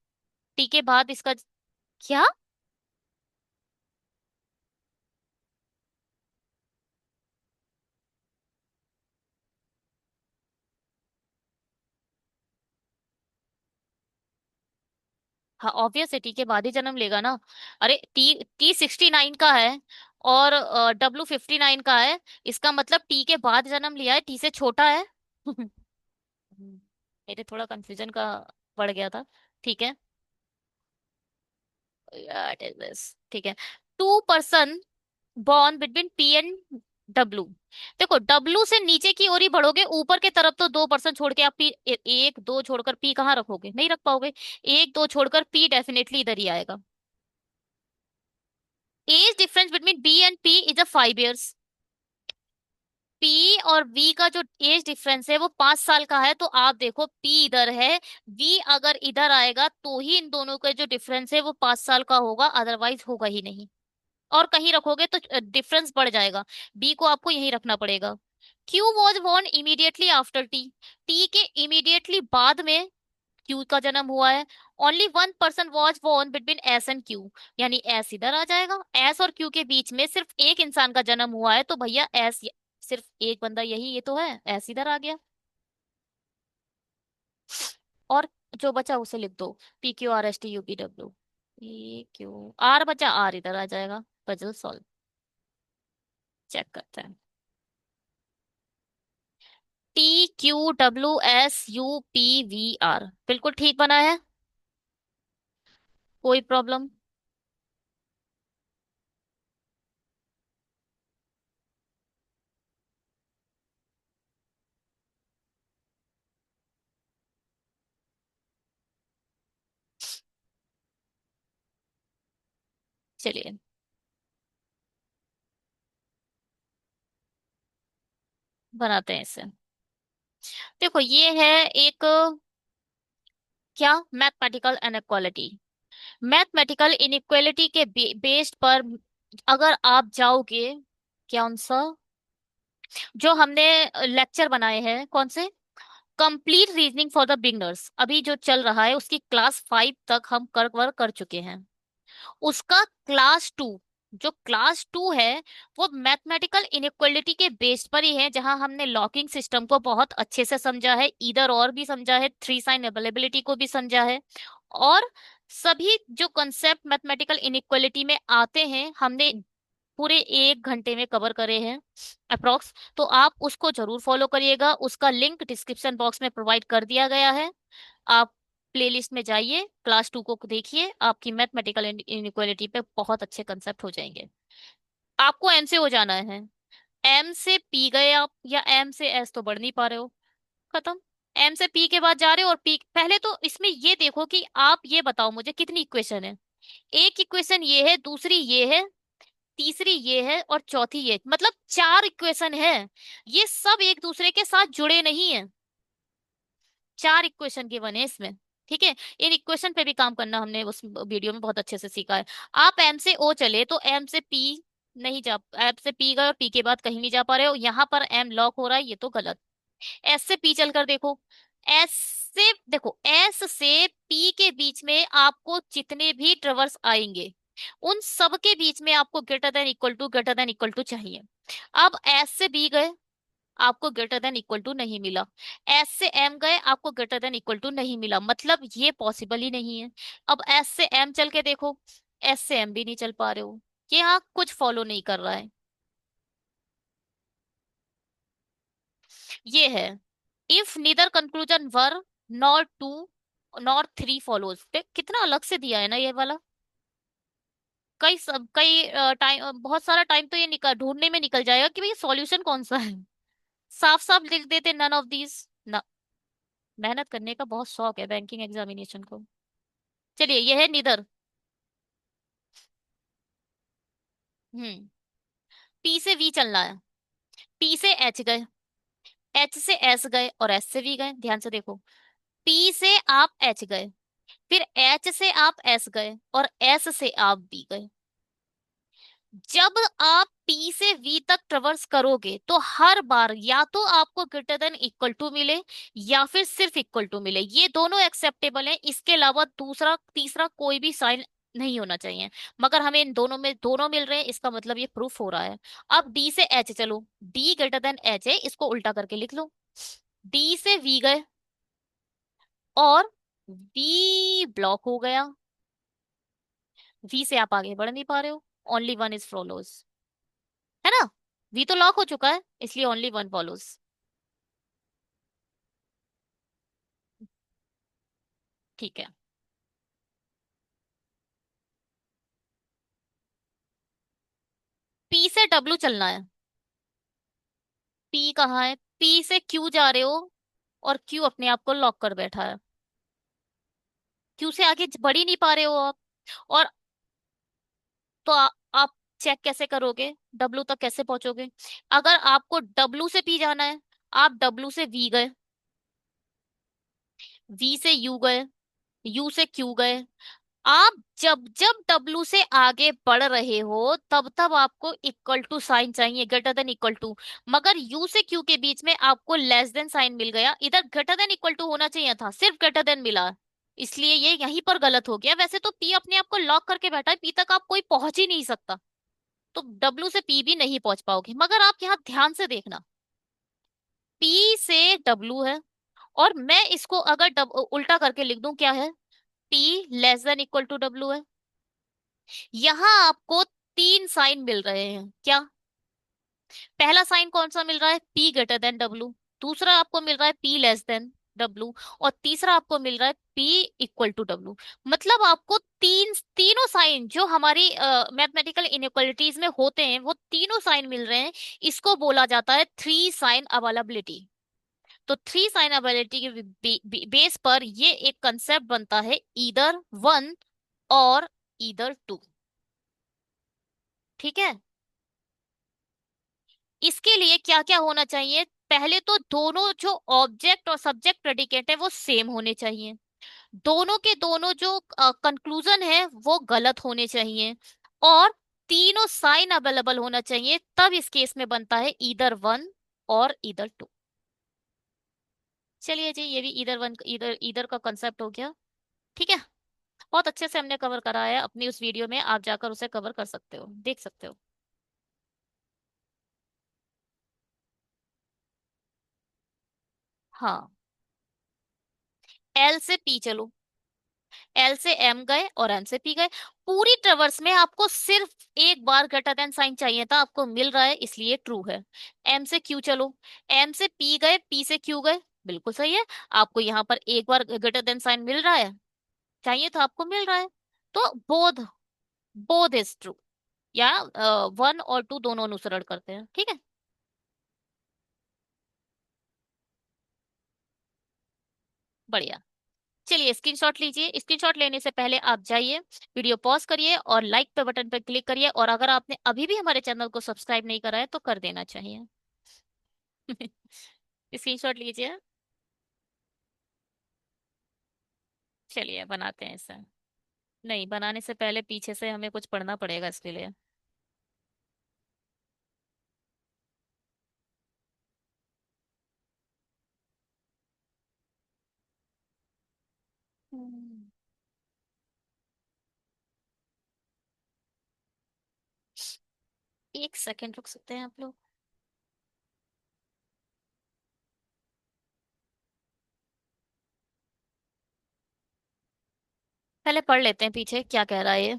टी के बाद इसका क्या? हाँ, ऑब्वियस है, टी के बाद ही जन्म लेगा ना। अरे टी 69 का है और डब्ल्यू 59 का है, इसका मतलब टी के बाद जन्म लिया है, टी से छोटा है। मेरे थोड़ा कंफ्यूजन का बढ़ गया था। ठीक है। What is this? ठीक है। 2 person born between P and W. देखो डब्लू से नीचे की ओर ही बढ़ोगे, ऊपर के तरफ तो 2% छोड़ के आप पी, एक दो छोड़कर पी कहाँ रखोगे, नहीं रख पाओगे। एक दो छोड़कर पी डेफिनेटली इधर ही आएगा। Age difference between B and P is a 5 years। P और वी का जो एज डिफरेंस है वो 5 साल का है, तो आप देखो पी इधर है, वी अगर इधर आएगा तो ही इन दोनों का जो डिफरेंस है वो 5 साल का होगा, अदरवाइज होगा ही नहीं। और कहीं रखोगे तो डिफरेंस बढ़ जाएगा। बी को आपको यहीं रखना पड़ेगा। Q was born immediately after T. T के इमीडिएटली बाद में क्यू का जन्म हुआ है। Only 1 person was born between S and Q. यानी एस इधर आ जाएगा, एस और क्यू के बीच में सिर्फ एक इंसान का जन्म हुआ है, तो भैया एस, सिर्फ एक बंदा यही ये तो है, एस इधर आ गया। और जो बचा उसे लिख दो, P Q R S T U P W. P Q R बचा, आर इधर आ जाएगा। Puzzle solve. चेक करते हैं। T Q W S U P V R बिल्कुल ठीक बना है। कोई प्रॉब्लम। चलिए बनाते हैं इसे। देखो ये है एक, क्या, मैथमेटिकल इनइक्वालिटी। मैथमेटिकल इनइक्वालिटी के बेस्ड पर अगर आप जाओगे, कौन सा, जो हमने लेक्चर बनाए हैं कौन से, complete reasoning for the beginners, अभी जो चल रहा है उसकी क्लास 5 तक हम कवर कर चुके हैं। उसका क्लास 2, जो क्लास 2 है वो मैथमेटिकल इनइक्वालिटी के बेस पर ही है, जहां हमने लॉकिंग सिस्टम को बहुत अच्छे से समझा है, इधर और भी समझा है, थ्री साइन अवेलेबिलिटी को भी समझा है। और सभी जो कंसेप्ट मैथमेटिकल इनइक्वालिटी में आते हैं हमने पूरे 1 घंटे में कवर करे हैं अप्रोक्स। तो आप उसको जरूर फॉलो करिएगा, उसका लिंक डिस्क्रिप्शन बॉक्स में प्रोवाइड कर दिया गया है। आप प्लेलिस्ट में जाइए, क्लास 2 को देखिए, आपकी मैथमेटिकल इनइक्वालिटी पे बहुत अच्छे कंसेप्ट हो जाएंगे। आपको एम से हो जाना है। एम से पी गए आप, या एम से एस तो बढ़ नहीं पा रहे हो, खत्म। एम से पी के बाद जा रहे हो, और पी पहले तो इसमें ये देखो कि आप ये बताओ मुझे कितनी इक्वेशन है। एक इक्वेशन ये है, दूसरी ये है, तीसरी ये है, और चौथी ये, मतलब 4 इक्वेशन है। ये सब एक दूसरे के साथ जुड़े नहीं है। 4 इक्वेशन गिवन है इसमें। ठीक है। इन इक्वेशन पे भी काम करना हमने उस वीडियो में बहुत अच्छे से सीखा है। आप एम से ओ चले तो एम से पी नहीं जा, एम से पी गए और पी के बाद कहीं नहीं जा पा रहे हो, यहाँ पर एम लॉक हो रहा है, ये तो गलत। एस से पी चलकर देखो। एस से देखो, एस से पी के बीच में आपको जितने भी ट्रेवर्स आएंगे उन सब के बीच में आपको ग्रेटर देन इक्वल टू चाहिए। अब एस से बी गए, आपको ग्रेटर देन इक्वल टू नहीं मिला। एस से एम गए, आपको ग्रेटर देन इक्वल टू नहीं मिला, मतलब ये पॉसिबल ही नहीं है। अब एस से एम चल के देखो, एस से एम भी नहीं चल पा रहे हो, ये यहाँ कुछ फॉलो नहीं कर रहा है। ये है, if neither conclusion one nor two nor three follows, कितना अलग से दिया है ना ये वाला। कई टाइम, बहुत सारा टाइम तो ये निकल ढूंढने में निकल जाएगा कि भाई सॉल्यूशन कौन सा है। साफ साफ लिख देते नन ऑफ दीज ना। मेहनत करने का बहुत शौक है बैंकिंग एग्जामिनेशन को। चलिए ये है निदर। हम्म। पी से वी चलना है। पी से एच गए, एच से एस गए, और एस से वी गए, ध्यान से देखो। पी से आप एच गए, फिर एच से आप एस गए, और एस से आप बी गए। जब आप पी से वी तक ट्रेवर्स करोगे तो हर बार या तो आपको ग्रेटर देन इक्वल टू मिले, या फिर सिर्फ इक्वल टू मिले, ये दोनों एक्सेप्टेबल है, इसके अलावा दूसरा तीसरा कोई भी साइन नहीं होना चाहिए। मगर हमें इन दोनों में दोनों मिल रहे हैं, इसका मतलब ये प्रूफ हो रहा है। अब डी से एच चलो, डी ग्रेटर देन एच है, इसको उल्टा करके लिख लो। डी से वी गए, और वी ब्लॉक हो गया। वी से आप आगे बढ़ नहीं पा रहे हो, ओनली वन इज फॉलोज, है ना। वी तो लॉक हो चुका है, इसलिए ओनली वन फॉलोज। ठीक है। पी से डब्ल्यू चलना है। पी कहाँ है? पी से क्यू जा रहे हो, और क्यू अपने आप को लॉक कर बैठा है। क्यू से आगे बढ़ ही नहीं पा रहे हो आप। और तो आप चेक कैसे करोगे? डब्लू तक कैसे पहुंचोगे? अगर आपको डब्लू से पी जाना है, आप डब्लू से वी गए, वी से यू गए, यू से क्यू गए। आप जब जब डब्लू से आगे बढ़ रहे हो तब तब आपको इक्वल टू साइन चाहिए, ग्रेटर देन इक्वल टू। मगर यू से क्यू के बीच में आपको लेस देन साइन मिल गया, इधर ग्रेटर देन इक्वल टू होना चाहिए था, सिर्फ ग्रेटर देन मिला। इसलिए ये यहीं पर गलत हो गया। वैसे तो पी अपने आप को लॉक करके बैठा है, पी तक आप कोई पहुंच ही नहीं सकता, तो डब्लू से पी भी नहीं पहुंच पाओगे। मगर आप यहाँ ध्यान से देखना, पी से डब्लू है, और मैं इसको अगर उल्टा करके लिख दूं, क्या है? P less than equal to W है। यहाँ आपको तीन साइन मिल रहे हैं, क्या? पहला साइन कौन सा मिल रहा है? P greater than W. दूसरा आपको मिल रहा है पी लेस देन डब्लू। और तीसरा आपको मिल रहा है पी इक्वल टू डब्लू। मतलब आपको तीनों साइन जो हमारी मैथमेटिकल इनइक्वालिटीज में होते हैं, वो तीनों साइन मिल रहे हैं। इसको बोला जाता है थ्री साइन अवेलेबिलिटी। तो थ्री साइन अवेलेबिलिटी के बेस पर ये एक कंसेप्ट बनता है, ईदर वन और ईदर टू। ठीक है। इसके लिए क्या क्या होना चाहिए? पहले तो दोनों जो ऑब्जेक्ट और सब्जेक्ट प्रेडिकेट है वो सेम होने चाहिए। दोनों के दोनों जो कंक्लूजन है वो गलत होने चाहिए। और तीनों साइन अवेलेबल होना चाहिए, तब इस केस में बनता है ईदर वन और ईदर टू। चलिए जी, ये भी ईदर वन ईदर ईदर का कंसेप्ट हो गया। ठीक है। बहुत अच्छे से हमने कवर करा है अपनी उस वीडियो में, आप जाकर उसे कवर कर सकते हो, देख सकते हो। हाँ। एल से पी चलो, एल से एम गए और एम से पी गए। पूरी ट्रेवर्स में आपको सिर्फ एक बार ग्रेटर देन साइन चाहिए था, आपको मिल रहा है, इसलिए ट्रू है। एम से क्यू चलो, एम से पी गए, पी से क्यू गए, बिल्कुल सही है। आपको यहाँ पर एक बार ग्रेटर देन साइन मिल रहा है, चाहिए था, आपको मिल रहा है। तो बोध, बोध इज ट्रू, या वन और टू दोनों अनुसरण करते हैं। ठीक है। बढ़िया। चलिए स्क्रीनशॉट लीजिए। स्क्रीनशॉट लेने से पहले आप जाइए, वीडियो पॉज करिए और लाइक पे बटन पर क्लिक करिए, और अगर आपने अभी भी हमारे चैनल को सब्सक्राइब नहीं करा है तो कर देना चाहिए। स्क्रीनशॉट लीजिए। चलिए बनाते हैं इसे। नहीं, बनाने से पहले पीछे से हमें कुछ पढ़ना पड़ेगा इसके लिए। हम्म, एक सेकंड रुक सकते हैं आप लोग? पहले पढ़ लेते हैं पीछे क्या कह रहा है ये।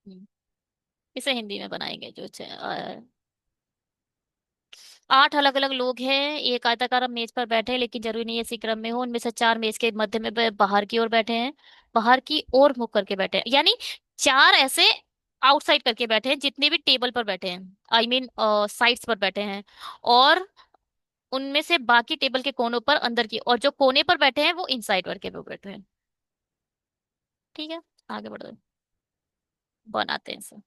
हम्म, इसे हिंदी में बनाएंगे जो आठ अलग अलग लोग हैं, एक आयताकार मेज पर बैठे हैं, लेकिन जरूरी नहीं है इसी क्रम में हो। उनमें से चार मेज के मध्य में बाहर की ओर बैठे हैं, बाहर की ओर मुख करके बैठे हैं, यानी चार ऐसे आउटसाइड करके बैठे हैं जितने भी टेबल पर बैठे हैं, आई मीन साइड्स पर बैठे हैं। और उनमें से बाकी टेबल के कोनों पर अंदर की, और जो कोने पर बैठे हैं वो इनसाइड करके पे बैठे हैं। ठीक है, आगे बढ़ो, बनाते हैं सर।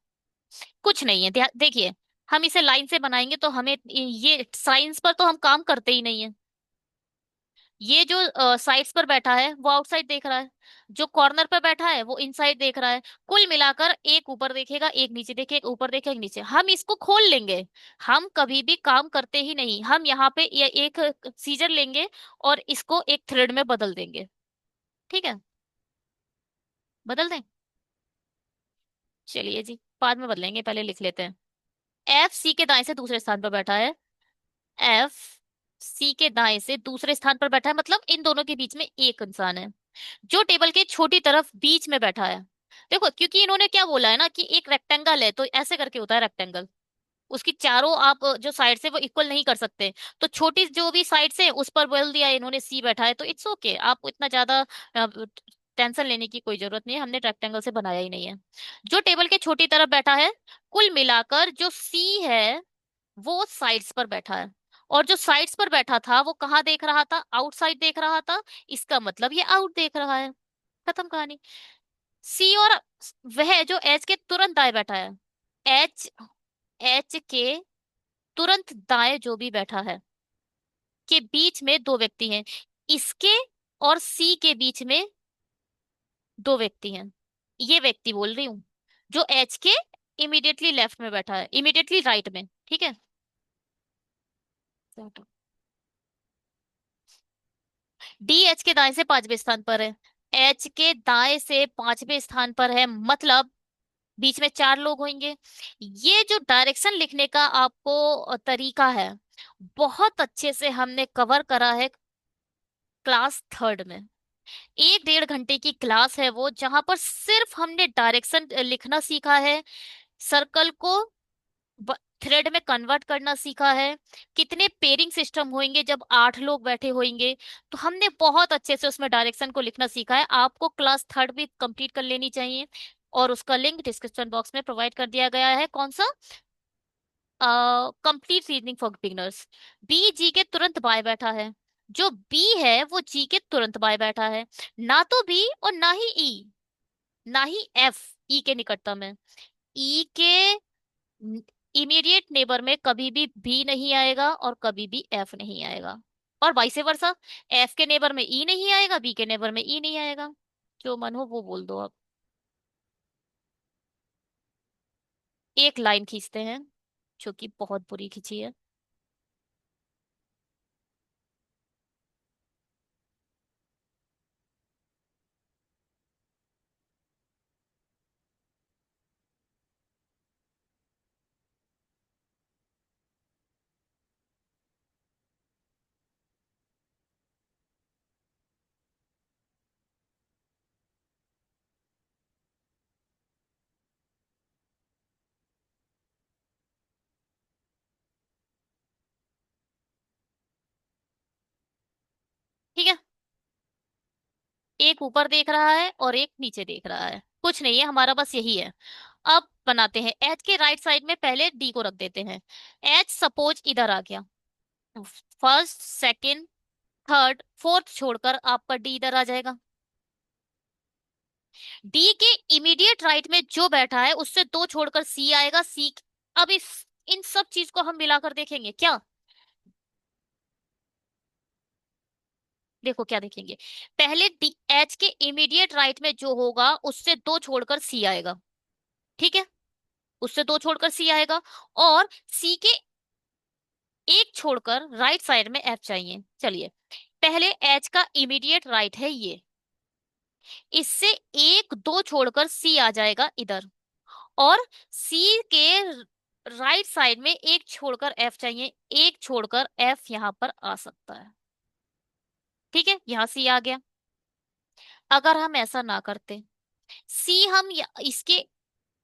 कुछ नहीं है, देखिए, हम इसे लाइन से बनाएंगे तो हमें ये साइंस पर तो हम काम करते ही नहीं है। ये जो साइड्स पर बैठा है वो आउटसाइड देख रहा है, जो कॉर्नर पर बैठा है वो इनसाइड देख रहा है। कुल मिलाकर एक ऊपर देखेगा, एक नीचे देखेगा, एक ऊपर देखेगा, एक नीचे। हम इसको खोल लेंगे, हम कभी भी काम करते ही नहीं। हम यहाँ पे ये एक सीजर लेंगे और इसको एक थ्रेड में बदल देंगे। ठीक है, बदल दें। चलिए जी, बाद में बदलेंगे, पहले लिख लेते हैं। एफ सी के दाएं से दूसरे स्थान पर बैठा है, एफ सी के दाएं से दूसरे स्थान पर बैठा है, मतलब इन दोनों के बीच में एक इंसान है जो टेबल के छोटी तरफ बीच में बैठा है। देखो, क्योंकि इन्होंने क्या बोला है ना कि एक रेक्टेंगल है, तो ऐसे करके होता है रेक्टेंगल, उसकी चारों आप जो साइड से वो इक्वल नहीं कर सकते। तो छोटी जो भी साइड से उस पर बोल दिया इन्होंने सी बैठा है, तो इट्स ओके, आप इतना ज्यादा टेंशन लेने की कोई जरूरत नहीं है, हमने रेक्टेंगल से बनाया ही नहीं है। जो टेबल के छोटी तरफ बैठा है, कुल मिलाकर जो सी है वो साइड्स पर बैठा है। और जो साइड्स पर बैठा था वो कहाँ देख रहा था? आउटसाइड देख रहा था। इसका मतलब ये आउट देख रहा है। खत्म कहानी। सी और वह जो एच के तुरंत दाएं बैठा है, एच एच के तुरंत दाएं जो भी बैठा है, के बीच में दो व्यक्ति हैं। इसके और सी के बीच में दो व्यक्ति हैं। ये व्यक्ति बोल रही हूं, जो एच के इमीडिएटली लेफ्ट में बैठा है, इमीडिएटली राइट में। ठीक है। डी एच के दाएं से पांचवें स्थान पर है, एच के दाएं से पांचवें स्थान पर है, मतलब बीच में चार लोग होंगे। ये जो डायरेक्शन लिखने का आपको तरीका है, बहुत अच्छे से हमने कवर करा है क्लास थर्ड में। 1-1.5 घंटे की क्लास है वो, जहां पर सिर्फ हमने डायरेक्शन लिखना सीखा है, सर्कल को थ्रेड में कन्वर्ट करना सीखा है, कितने पेयरिंग सिस्टम होंगे जब 8 लोग बैठे होंगे। तो हमने बहुत अच्छे से उसमें डायरेक्शन को लिखना सीखा है। आपको क्लास थर्ड भी कंप्लीट कर लेनी चाहिए, और उसका लिंक डिस्क्रिप्शन बॉक्स में प्रोवाइड कर दिया गया है। कौन सा? Complete reasoning for beginners. B G के तुरंत बाएं बैठा है। जो बी है वो जी के तुरंत बाएं बैठा है। ना तो बी और ना ही ई, ना ही एफ ई के निकटतम है। ई के इमीडिएट नेबर में कभी भी बी नहीं आएगा और कभी भी एफ नहीं आएगा, और वाइस वर्सा। एफ के नेबर में ई नहीं आएगा, बी के नेबर में ई नहीं आएगा। जो मन हो वो बोल दो आप। एक लाइन खींचते हैं, जो कि बहुत बुरी खींची है। ठीक है। एक ऊपर देख रहा है और एक नीचे देख रहा है, कुछ नहीं है हमारा, बस यही है। अब बनाते हैं, एच के राइट साइड में पहले डी को रख देते हैं। एच सपोज इधर आ गया, फर्स्ट सेकंड थर्ड फोर्थ छोड़कर आपका डी इधर आ जाएगा। डी के इमीडिएट राइट में जो बैठा है उससे दो छोड़कर सी आएगा। सी, अब इस इन सब चीज को हम मिलाकर देखेंगे क्या। देखो क्या देखेंगे। पहले डी एच के इमीडिएट राइट में जो होगा उससे दो छोड़कर सी आएगा। ठीक है, उससे दो छोड़कर सी आएगा। और सी के एक छोड़कर राइट साइड में एफ चाहिए। चलिए, पहले एच का इमीडिएट राइट है ये, इससे एक दो छोड़कर सी आ जाएगा इधर। और सी के राइट साइड में एक छोड़कर एफ चाहिए, एक छोड़कर एफ यहां पर आ सकता है। ठीक है, यहां सी आ गया। अगर हम ऐसा ना करते, सी हम इसके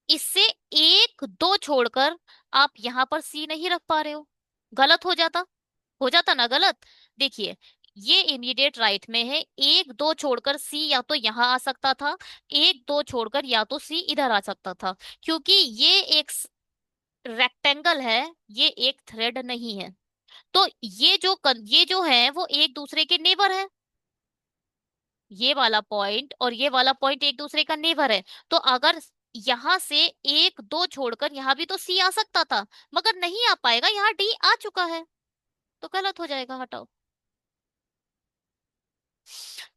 इससे एक दो छोड़कर आप यहां पर सी नहीं रख पा रहे हो, गलत हो जाता ना गलत। देखिए, ये इमीडिएट राइट में है, एक दो छोड़कर सी या तो यहां आ सकता था, एक दो छोड़कर या तो सी इधर आ सकता था। क्योंकि ये एक रेक्टेंगल है, ये एक थ्रेड नहीं है। तो ये जो है वो एक दूसरे के नेबर है। ये वाला पॉइंट और ये वाला पॉइंट एक दूसरे का नेबर है। तो अगर यहां से एक दो छोड़कर यहां भी तो सी आ सकता था, मगर नहीं आ पाएगा, यहाँ डी आ चुका है, तो गलत हो जाएगा, हटाओ।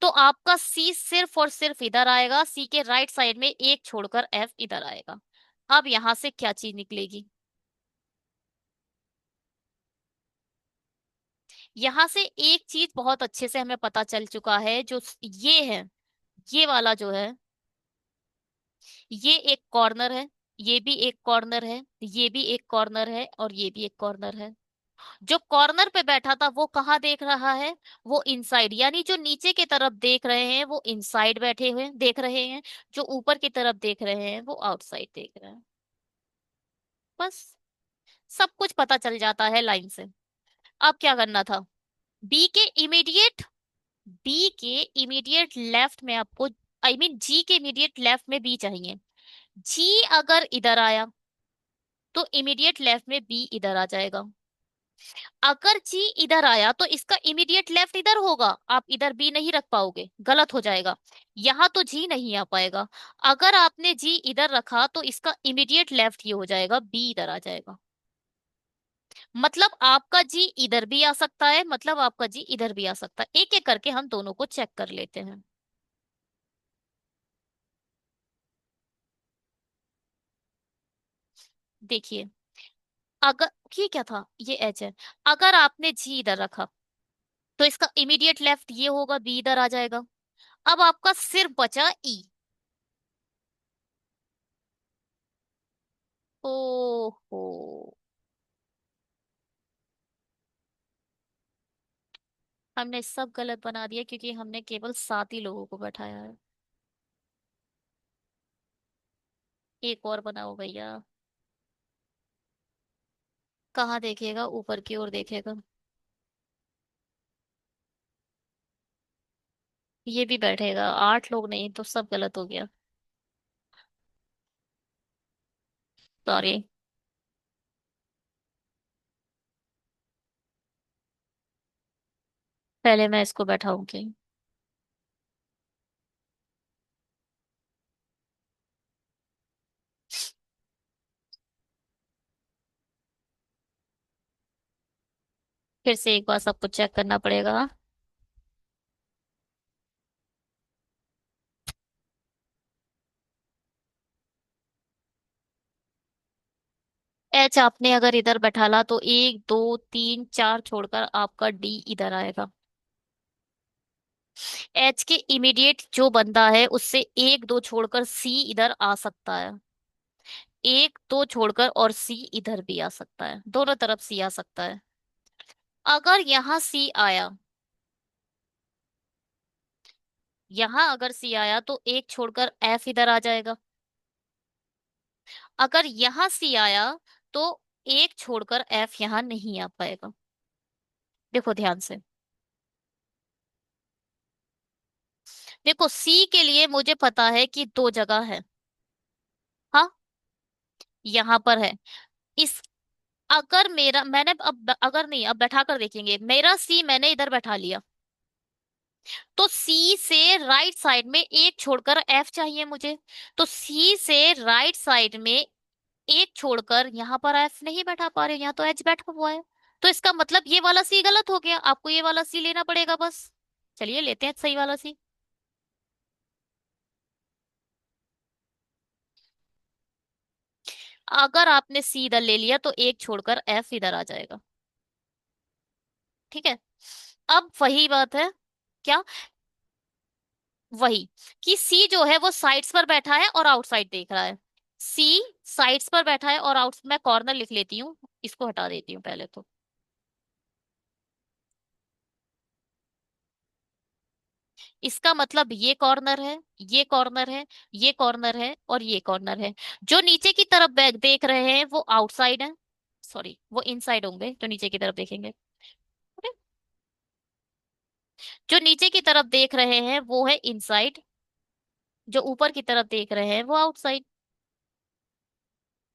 तो आपका सी सिर्फ और सिर्फ इधर आएगा, सी के राइट साइड में एक छोड़कर एफ इधर आएगा। अब यहां से क्या चीज निकलेगी? यहां से एक चीज बहुत अच्छे से हमें पता चल चुका है, जो ये है, ये वाला जो है, ये एक कॉर्नर है, ये भी एक कॉर्नर है, ये भी एक कॉर्नर है, और ये भी एक कॉर्नर है। जो कॉर्नर पे बैठा था वो कहाँ देख रहा है? वो इनसाइड, यानी जो नीचे की तरफ देख रहे हैं वो इनसाइड बैठे हुए देख रहे हैं, जो ऊपर की तरफ देख रहे हैं वो आउटसाइड देख रहे हैं। बस, सब कुछ पता चल जाता है लाइन से। अब क्या करना था? बी के इमीडिएट बी के इमीडिएट लेफ्ट में आपको आई मीन जी के इमीडिएट लेफ्ट में बी चाहिए। जी अगर इधर आया तो इमीडिएट लेफ्ट में बी इधर आ जाएगा। अगर जी इधर आया तो इसका इमीडिएट लेफ्ट इधर होगा, आप इधर बी नहीं रख पाओगे, गलत हो जाएगा। यहां तो जी नहीं आ पाएगा। अगर आपने जी इधर रखा तो इसका इमीडिएट लेफ्ट ये हो जाएगा, बी इधर आ जाएगा। मतलब आपका जी इधर भी आ सकता है, मतलब आपका जी इधर भी आ सकता है। एक एक करके हम दोनों को चेक कर लेते हैं। देखिए, अगर ये क्या था, ये एच है। अगर आपने जी इधर रखा तो इसका इमीडिएट लेफ्ट ये होगा, बी इधर आ जाएगा। अब आपका सिर्फ बचा ई। ओहो, हमने सब गलत बना दिया क्योंकि हमने केवल 7 ही लोगों को बैठाया है। एक और बनाओ भैया। कहाँ देखेगा, ऊपर की ओर देखेगा। ये भी बैठेगा, 8 लोग नहीं तो सब गलत हो गया। सॉरी। पहले मैं इसको बैठाऊंगी। फिर से एक बार सब कुछ चेक करना पड़ेगा। एच आपने अगर इधर बैठाला तो 1 2 3 4 छोड़कर आपका डी इधर आएगा। एच के इमीडिएट जो बंदा है उससे 1 2 छोड़कर सी इधर आ सकता है। 1 2 छोड़कर और सी इधर भी आ सकता है, दोनों तरफ सी आ सकता है। अगर यहाँ सी आया, यहाँ अगर सी आया तो एक छोड़कर एफ इधर आ जाएगा। अगर यहाँ सी आया तो एक छोड़कर एफ यहाँ नहीं आ पाएगा। देखो ध्यान से। देखो सी के लिए मुझे पता है कि 2 जगह है। हाँ, यहाँ पर है। इस अगर मेरा मैंने अब अगर नहीं, अब बैठा कर देखेंगे, मेरा सी मैंने इधर बैठा लिया तो सी से राइट साइड में एक छोड़कर एफ चाहिए मुझे। तो सी से राइट साइड में एक छोड़कर यहाँ पर एफ नहीं बैठा पा रहे, यहाँ तो एच बैठा हुआ है। तो इसका मतलब ये वाला सी गलत हो गया, आपको ये वाला सी लेना पड़ेगा बस। चलिए लेते हैं सही वाला सी। अगर आपने सी इधर ले लिया तो एक छोड़कर एफ इधर आ जाएगा। ठीक है। अब वही बात है। क्या? वही कि सी जो है वो साइड्स पर बैठा है और आउटसाइड देख रहा है। सी साइड्स पर बैठा है और आउट, मैं कॉर्नर लिख लेती हूँ, इसको हटा देती हूँ पहले तो। इसका मतलब ये कॉर्नर है, ये कॉर्नर है, ये कॉर्नर है और ये कॉर्नर है। जो नीचे की तरफ बैक देख रहे हैं वो आउटसाइड है, सॉरी वो इनसाइड होंगे जो नीचे की तरफ देखेंगे। ओके? जो नीचे की तरफ देख रहे हैं वो है इनसाइड, जो ऊपर की तरफ देख रहे हैं वो आउटसाइड।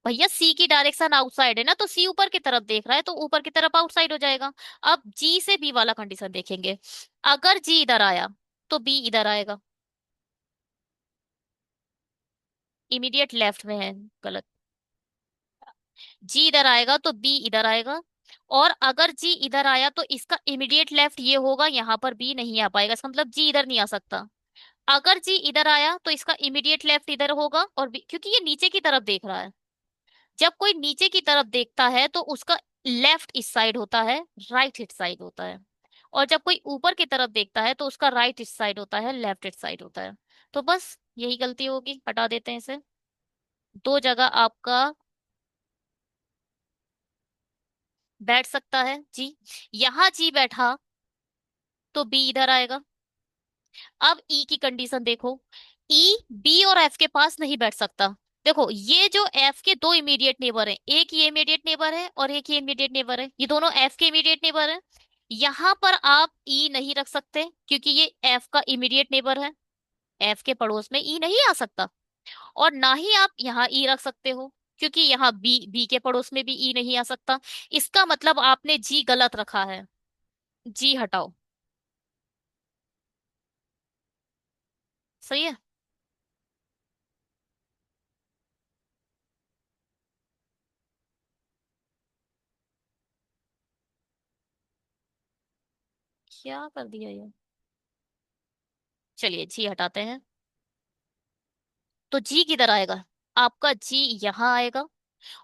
भैया सी की डायरेक्शन आउटसाइड है ना, तो सी ऊपर की तरफ देख रहा है तो ऊपर की तरफ आउटसाइड हो जाएगा। अब जी से बी वाला कंडीशन देखेंगे। अगर जी इधर आया तो बी इधर आएगा, इमीडिएट लेफ्ट में है। गलत। जी इधर आएगा तो बी इधर आएगा। और अगर जी इधर आया तो इसका इमीडिएट लेफ्ट ये होगा, यहाँ पर बी नहीं आ पाएगा, इसका मतलब जी इधर नहीं आ सकता। अगर जी इधर आया तो इसका इमीडिएट लेफ्ट इधर होगा और बी, क्योंकि ये नीचे की तरफ देख रहा है। जब कोई नीचे की तरफ देखता है तो उसका लेफ्ट इस साइड होता है, राइट इस साइड होता है। और जब कोई ऊपर की तरफ देखता है तो उसका राइट इस साइड होता है, लेफ्ट इस साइड होता है। तो बस यही गलती होगी, हटा देते हैं इसे। 2 जगह आपका बैठ सकता है जी। यहाँ जी बैठा तो बी इधर आएगा। अब ई की कंडीशन देखो। ई बी और एफ के पास नहीं बैठ सकता। देखो ये जो एफ के 2 इमीडिएट नेबर हैं, एक ये इमीडिएट नेबर है और एक ये इमीडिएट नेबर है, ये दोनों एफ के इमीडिएट नेबर हैं। यहाँ पर आप ई नहीं रख सकते क्योंकि ये एफ का इमीडिएट नेबर है। एफ के पड़ोस में ई नहीं आ सकता। और ना ही आप यहाँ ई रख सकते हो, क्योंकि यहाँ बी, बी के पड़ोस में भी ई नहीं आ सकता। इसका मतलब आपने जी गलत रखा है। जी हटाओ। सही है। क्या कर दिया ये। चलिए जी हटाते हैं। तो जी किधर आएगा? आपका जी यहाँ आएगा।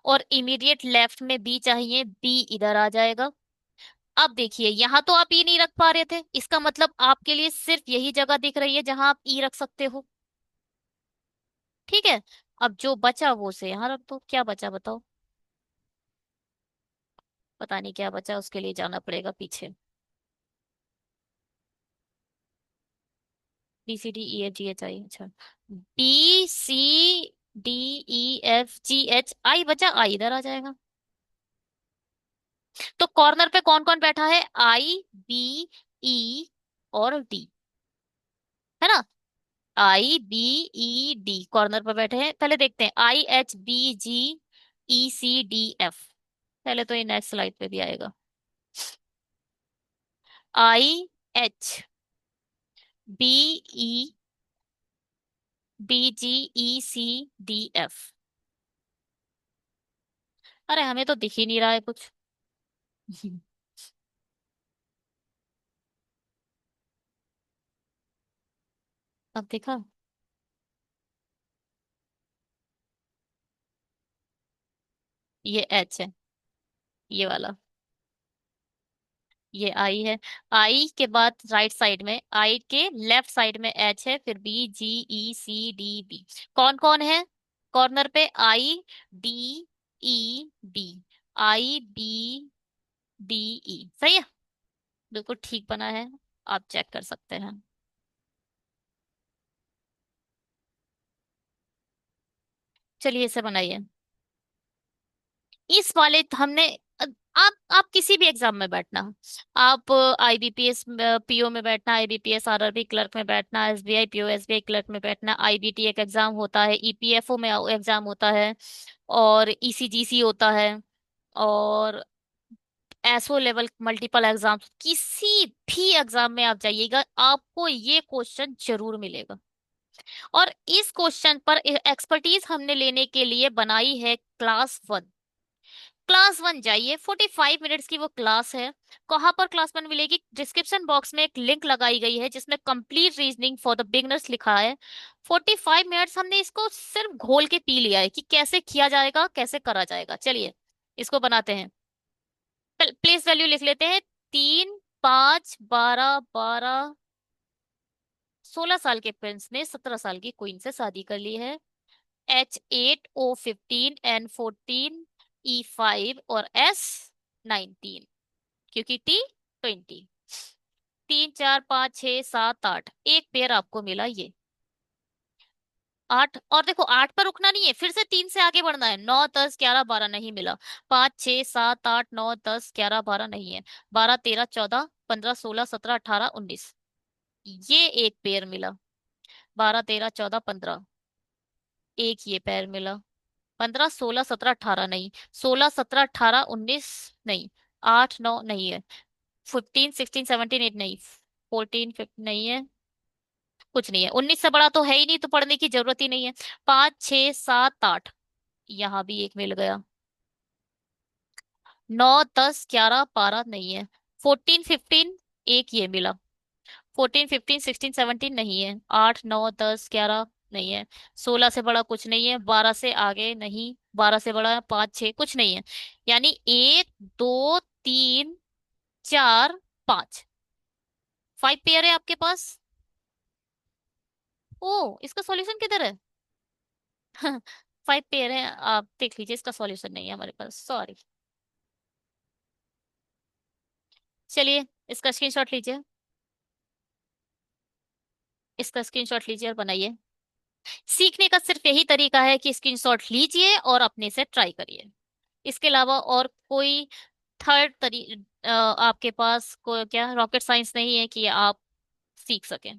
और इमीडिएट लेफ्ट में बी चाहिए, बी इधर आ जाएगा। अब देखिए, यहाँ तो आप ई नहीं रख पा रहे थे, इसका मतलब आपके लिए सिर्फ यही जगह दिख रही है जहां आप ई रख सकते हो। ठीक है। अब जो बचा वो से यहाँ रख दो। क्या बचा बताओ? पता नहीं क्या बचा, उसके लिए जाना पड़ेगा पीछे। B C D E F G H I, अच्छा। B C D E F G H I बचा, आई इधर आ जाएगा। तो कॉर्नर पे कौन कौन बैठा है? आई, बी, ई और डी, है ना? I B E D corner पर बैठे हैं। पहले देखते हैं I H B G E C D F. पहले तो ये नेक्स्ट स्लाइड पे भी आएगा। I H B E B G E C D F. अरे हमें तो दिख ही नहीं रहा है कुछ। अब देखा? ये एच है, ये वाला। ये आई है। आई के बाद राइट साइड में, आई के लेफ्ट साइड में एच है, फिर B G E C D B. कौन कौन है कॉर्नर पे? आई, डी, ई, बी। आई बी डी ई, सही है। बिल्कुल ठीक बना है। आप चेक कर सकते हैं। चलिए इसे बनाइए। इस वाले हमने आप किसी भी एग्जाम में बैठना, आप आईबीपीएस पीओ में बैठना, आईबीपीएस आरआरबी क्लर्क में बैठना, एसबीआई पीओ एसबीआई क्लर्क में बैठना, आईबीटी एक एग्जाम होता है, ईपीएफओ में एग्जाम होता है, और ईसीजीसी होता है, और एसओ लेवल मल्टीपल एग्जाम, किसी भी एग्जाम में आप जाइएगा आपको ये क्वेश्चन जरूर मिलेगा। और इस क्वेश्चन पर एक्सपर्टीज हमने लेने के लिए बनाई है क्लास 1। क्लास 1 जाइए, 45 मिनट्स की वो क्लास है। कहाँ पर क्लास 1 मिलेगी? डिस्क्रिप्शन बॉक्स में एक लिंक लगाई गई है जिसमें complete reasoning for the beginners लिखा है। 45 मिनट्स हमने इसको सिर्फ घोल के पी लिया है कि कैसे किया जाएगा, कैसे करा जाएगा। चलिए इसको बनाते हैं। प्लेस वैल्यू लिख लेते हैं। 3, 5, 12, 12। 16 साल के प्रिंस ने 17 साल की क्वीन से शादी कर ली है। H8O15 N14 E5 और S19, क्योंकि T20। 3, 4, 5, 6, 7, 8, एक पेयर आपको मिला ये। 8, और देखो 8 पर रुकना नहीं है, फिर से 3 से आगे बढ़ना है। 9, 10, 11, 12 नहीं मिला। 5, 6, 7, 8, 9, 10, 11, 12 नहीं है। 12, 13, 14, 15, 16, 17, 18, 19, ये एक पेयर मिला। 12, 13, 14, 15, एक ये पेयर मिला। 15, 16, 17, 18 नहीं। 16, 17, 18, 19 नहीं। 8, 9 नहीं है। 15, 16, 17, 8 नहीं। 14, 15 नहीं है। कुछ नहीं है। 19 से बड़ा तो है ही नहीं, तो पढ़ने की जरूरत ही नहीं है। 5, 6, 7, 8, यहाँ भी एक मिल गया। 9, 10, 11, 12 नहीं है। 14, 15, एक ये मिला। 14, 15, 16, 17 नहीं है। 8, 9, 10, 11 नहीं है। 16 से बड़ा कुछ नहीं है। 12 से आगे नहीं। 12 से बड़ा 5, 6 कुछ नहीं है। यानी 1, 2, 3, 4, 5, 5 पेयर है आपके पास। ओ, इसका सॉल्यूशन किधर है? 5 पेयर है, आप देख लीजिए, इसका सॉल्यूशन नहीं है हमारे पास, सॉरी। चलिए इसका स्क्रीनशॉट लीजिए। इसका स्क्रीनशॉट लीजिए और बनाइए। सीखने का सिर्फ यही तरीका है कि स्क्रीनशॉट लीजिए और अपने से ट्राई करिए। इसके अलावा और कोई थर्ड आपके पास कोई क्या रॉकेट साइंस नहीं है कि आप सीख सकें।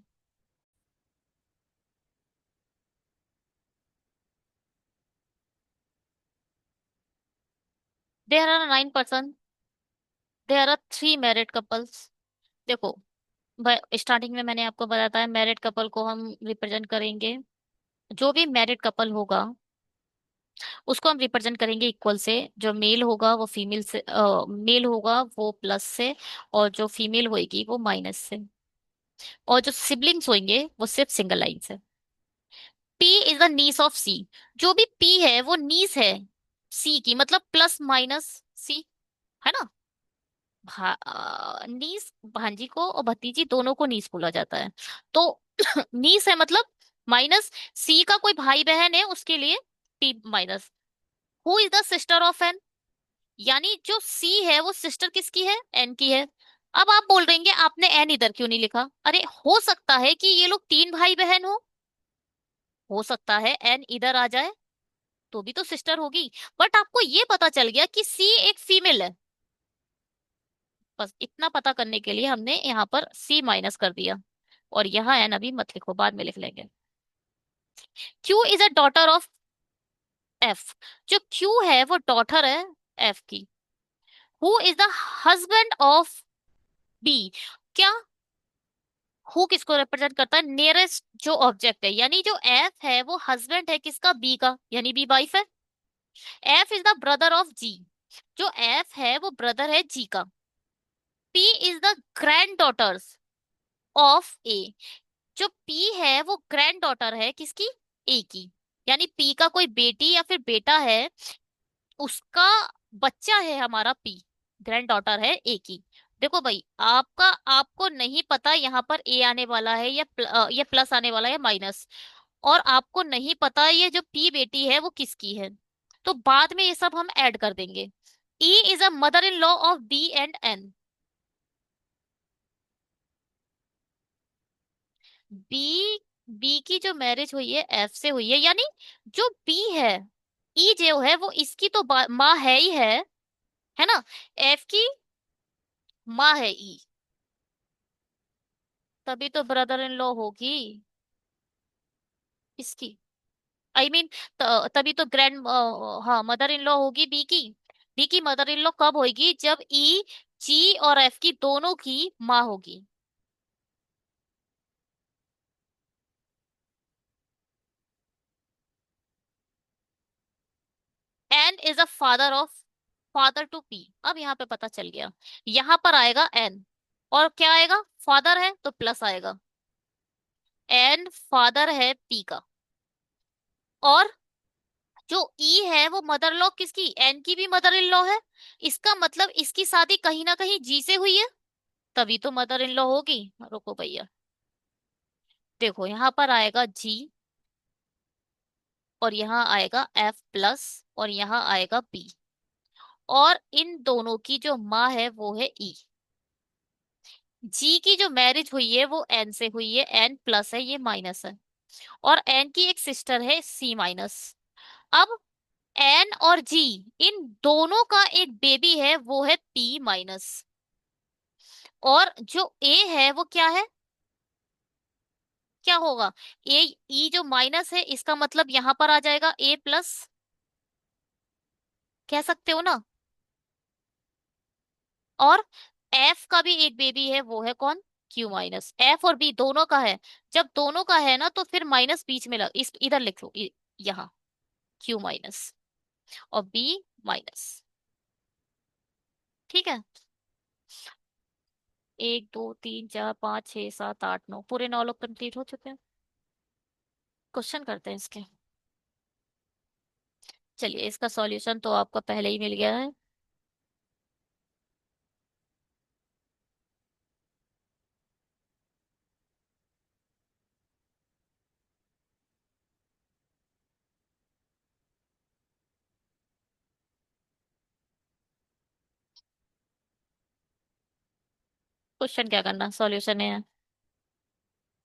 There are 9%, there are 3 married couples. देखो, स्टार्टिंग में मैंने आपको बताया था मैरिड कपल को हम रिप्रेजेंट करेंगे, जो भी मैरिड कपल होगा उसको हम रिप्रेजेंट करेंगे इक्वल से। जो मेल होगा वो फीमेल से, मेल होगा वो प्लस से, और जो फीमेल होगी वो माइनस से, और जो सिबलिंग्स होंगे वो सिर्फ सिंगल लाइन से। P is the niece of C. जो भी पी है वो नीस है सी की, मतलब प्लस माइनस सी, है ना। नीस भांजी को और भतीजी दोनों को नीस बोला जाता है। तो नीस है मतलब माइनस, सी का कोई भाई बहन है उसके लिए P minus. Who is the sister of N, यानी जो सी है वो सिस्टर किसकी है, एन की है। अब आप बोल रहे हैं आपने एन इधर क्यों नहीं लिखा, अरे हो सकता है कि ये लोग 3 भाई बहन हो सकता है एन इधर आ जाए तो भी तो सिस्टर होगी। बट आपको ये पता चल गया कि सी एक फीमेल है, बस इतना पता करने के लिए हमने यहाँ पर सी माइनस कर दिया। और यहाँ एन अभी मत लिखो, बाद में लिख लेंगे। Q is a daughter of F. जो क्यू है वो डॉटर है एफ की। Who is the husband of B. क्या, हु किसको रिप्रेजेंट करता है, नियरेस्ट जो ऑब्जेक्ट है, यानी जो एफ है वो हस्बैंड है किसका, बी का, यानी बी वाइफ है। F is the brother of G. जो एफ है वो ब्रदर है जी का। P is the granddaughters of A. जो पी है वो ग्रैंड डॉटर है किसकी, ए की, यानी पी का कोई बेटी या फिर बेटा है, उसका बच्चा है हमारा पी, ग्रैंड डॉटर है ए की। देखो भाई, आपका आपको नहीं पता यहाँ पर ए आने वाला है या ये प्लस आने वाला है या माइनस, और आपको नहीं पता ये जो पी बेटी है वो किसकी है, तो बाद में ये सब हम ऐड कर देंगे। E is a mother in law of B and N. B, B की जो मैरिज हुई है एफ से हुई है, यानी जो बी है, ई जो है वो इसकी तो माँ है ही है ना। एफ की माँ है ई, तभी तो ब्रदर इन लॉ होगी इसकी, आई मीन तभी तो ग्रैंड, हाँ मदर इन लॉ होगी बी की। बी की मदर इन लॉ कब होगी, जब ई, जी और एफ की दोनों की माँ होगी। N is a father of, father to P. अब यहाँ पे पता चल गया, यहाँ पर आएगा एन, और क्या आएगा, फादर है तो प्लस आएगा, एन फादर है पी का। और जो ई है वो मदर लॉ किसकी, एन की भी मदर इन लॉ है। इसका मतलब इसकी शादी कहीं ना कहीं जी से हुई है, तभी तो मदर इन लॉ होगी। रुको भैया, देखो यहाँ पर आएगा जी, और यहाँ आएगा एफ प्लस, और यहाँ आएगा बी, और इन दोनों की जो माँ है वो है ई। जी की जो मैरिज हुई है वो एन से हुई है, एन प्लस है ये माइनस है, और एन की एक सिस्टर है सी माइनस। अब एन और जी, इन दोनों का एक बेबी है वो है पी माइनस, और जो ए है वो क्या है, क्या होगा, ए, ई जो माइनस है इसका मतलब यहां पर आ जाएगा ए प्लस, कह सकते हो ना। और एफ का भी एक बेबी है वो है कौन, क्यू माइनस। एफ और बी दोनों का है, जब दोनों का है ना तो फिर माइनस बीच में लग, इस इधर लिख लो, यहाँ क्यू माइनस और बी माइनस। ठीक है, 1 2 3 4 5 6 7 8 9, पूरे 9 लोग कंप्लीट हो चुके हैं। क्वेश्चन करते हैं इसके। चलिए, इसका सॉल्यूशन तो आपको पहले ही मिल गया है। क्वेश्चन क्या करना, सॉल्यूशन है,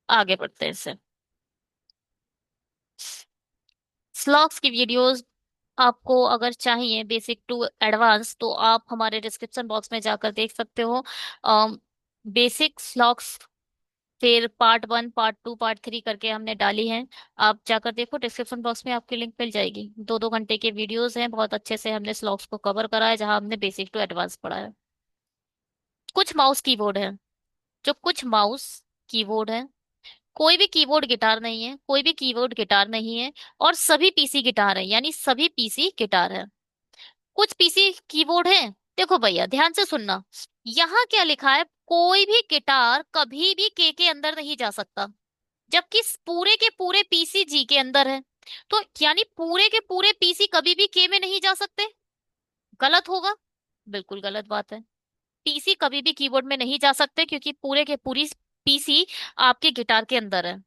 आगे बढ़ते हैं इससे। स्लॉग्स की वीडियोस आपको अगर चाहिए बेसिक टू एडवांस, तो आप हमारे डिस्क्रिप्शन बॉक्स में जाकर देख सकते हो। बेसिक स्लॉग्स फिर पार्ट 1 पार्ट 2 पार्ट 3 करके हमने डाली है। आप जाकर देखो, डिस्क्रिप्शन बॉक्स में आपकी लिंक मिल जाएगी। 2-2 घंटे के वीडियोस हैं, बहुत अच्छे से हमने स्लॉग्स को कवर करा है, जहां हमने बेसिक टू एडवांस पढ़ा है। कुछ माउस कीबोर्ड है, जो कुछ माउस कीबोर्ड है, कोई भी कीबोर्ड गिटार नहीं है, कोई भी कीबोर्ड गिटार नहीं है। और सभी पीसी गिटार है, यानी सभी पीसी गिटार है। कुछ पीसी कीबोर्ड है। देखो भैया ध्यान से सुनना, यहाँ क्या लिखा है, कोई भी गिटार कभी भी के अंदर नहीं जा सकता, जबकि पूरे के पूरे पीसी जी के अंदर है। तो यानी पूरे के पूरे पीसी कभी भी के में नहीं जा सकते। गलत होगा, बिल्कुल गलत बात है। पीसी कभी भी कीबोर्ड में नहीं जा सकते, क्योंकि पूरे के पूरी पीसी आपके गिटार के अंदर है।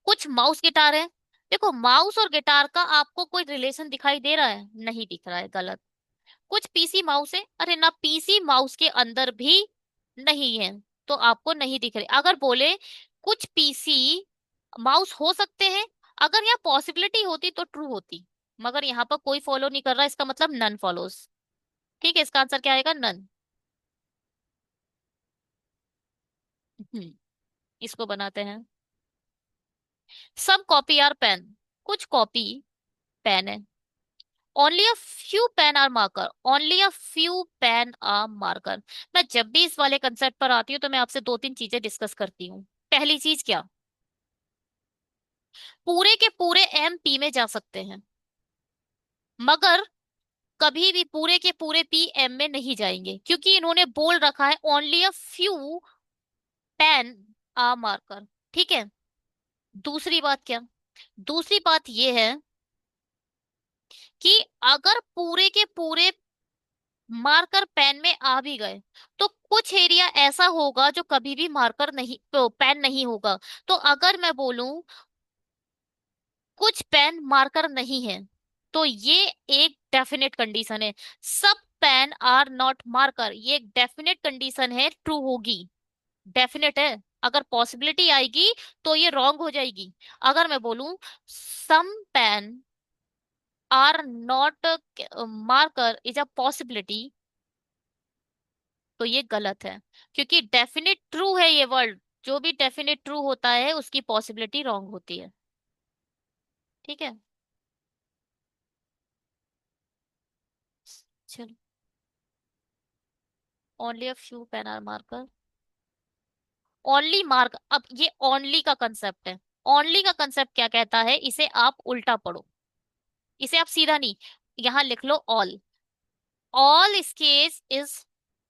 कुछ माउस गिटार है। देखो, माउस और गिटार का आपको कोई रिलेशन दिखाई दे रहा है? नहीं दिख रहा है, गलत। कुछ पीसी माउस है, अरे ना, पीसी माउस के अंदर भी नहीं है, तो आपको नहीं दिख रहे। अगर बोले कुछ पीसी माउस हो सकते हैं, अगर यहाँ पॉसिबिलिटी होती तो ट्रू होती, मगर यहाँ पर कोई फॉलो नहीं कर रहा, इसका मतलब नन फॉलोस। ठीक है, इसका आंसर क्या आएगा? नन। इसको बनाते हैं। सब कॉपी आर पेन, कुछ कॉपी पेन है। Only a few pen are marker, only a few pen are marker. मैं जब भी इस वाले कंसेप्ट पर आती हूँ तो मैं आपसे 2-3 चीजें डिस्कस करती हूँ। पहली चीज क्या, पूरे के पूरे एम पी में जा सकते हैं, मगर कभी भी पूरे के पूरे पी एम में नहीं जाएंगे, क्योंकि इन्होंने बोल रखा है only a few pen are marker. ठीक है। दूसरी बात क्या, दूसरी बात यह है कि अगर पूरे के पूरे मार्कर पेन में आ भी गए, तो कुछ एरिया ऐसा होगा जो कभी भी मार्कर नहीं, पेन नहीं होगा। तो अगर मैं बोलूं कुछ पेन मार्कर नहीं है, तो ये एक डेफिनेट कंडीशन है। सब पेन आर नॉट मार्कर, ये एक डेफिनेट कंडीशन है, ट्रू होगी। डेफिनेट है। अगर पॉसिबिलिटी आएगी तो ये रॉन्ग हो जाएगी। अगर मैं बोलूं some pen are not marker is a possibility, तो ये गलत है, क्योंकि डेफिनेट ट्रू है ये वर्ड। जो भी डेफिनेट ट्रू होता है उसकी पॉसिबिलिटी रॉन्ग होती है। ठीक है। चलो, only a few pen are marker, only mark. अब ये ओनली का कंसेप्ट है। ओनली का कंसेप्ट क्या कहता है, इसे आप उल्टा पढ़ो, इसे आप सीधा नहीं, यहां लिख लो all. All sketch is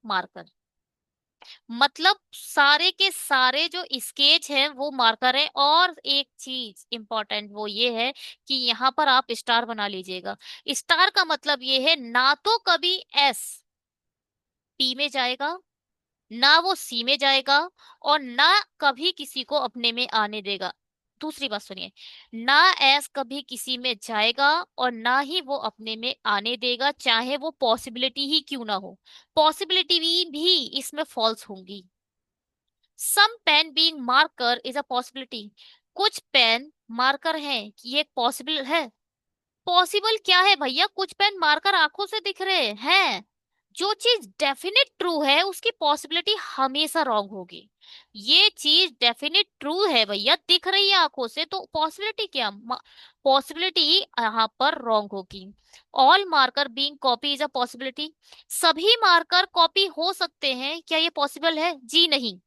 marker, मतलब सारे के सारे जो स्केच हैं वो मार्कर है। और एक चीज इंपॉर्टेंट वो ये है कि यहाँ पर आप स्टार बना लीजिएगा। स्टार का मतलब ये है, ना तो कभी एस पी में जाएगा, ना वो सी में जाएगा, और ना कभी किसी को अपने में आने देगा। दूसरी बात सुनिए, ना एस कभी किसी में जाएगा और ना ही वो अपने में आने देगा, चाहे वो पॉसिबिलिटी ही क्यों ना हो। पॉसिबिलिटी भी इसमें फॉल्स होंगी। Some pen being marker is a possibility, कुछ पेन मार्कर हैं, ये पॉसिबल है। पॉसिबल क्या है भैया, कुछ पेन मार्कर आंखों से दिख रहे हैं। जो चीज डेफिनेट ट्रू है उसकी पॉसिबिलिटी हमेशा रॉन्ग होगी। ये चीज डेफिनेट ट्रू है भैया, दिख रही है आंखों से, तो पॉसिबिलिटी क्या, पॉसिबिलिटी यहाँ पर रॉन्ग होगी। All marker being copy is a possibility, सभी मार्कर कॉपी हो सकते हैं, क्या ये पॉसिबल है? जी नहीं।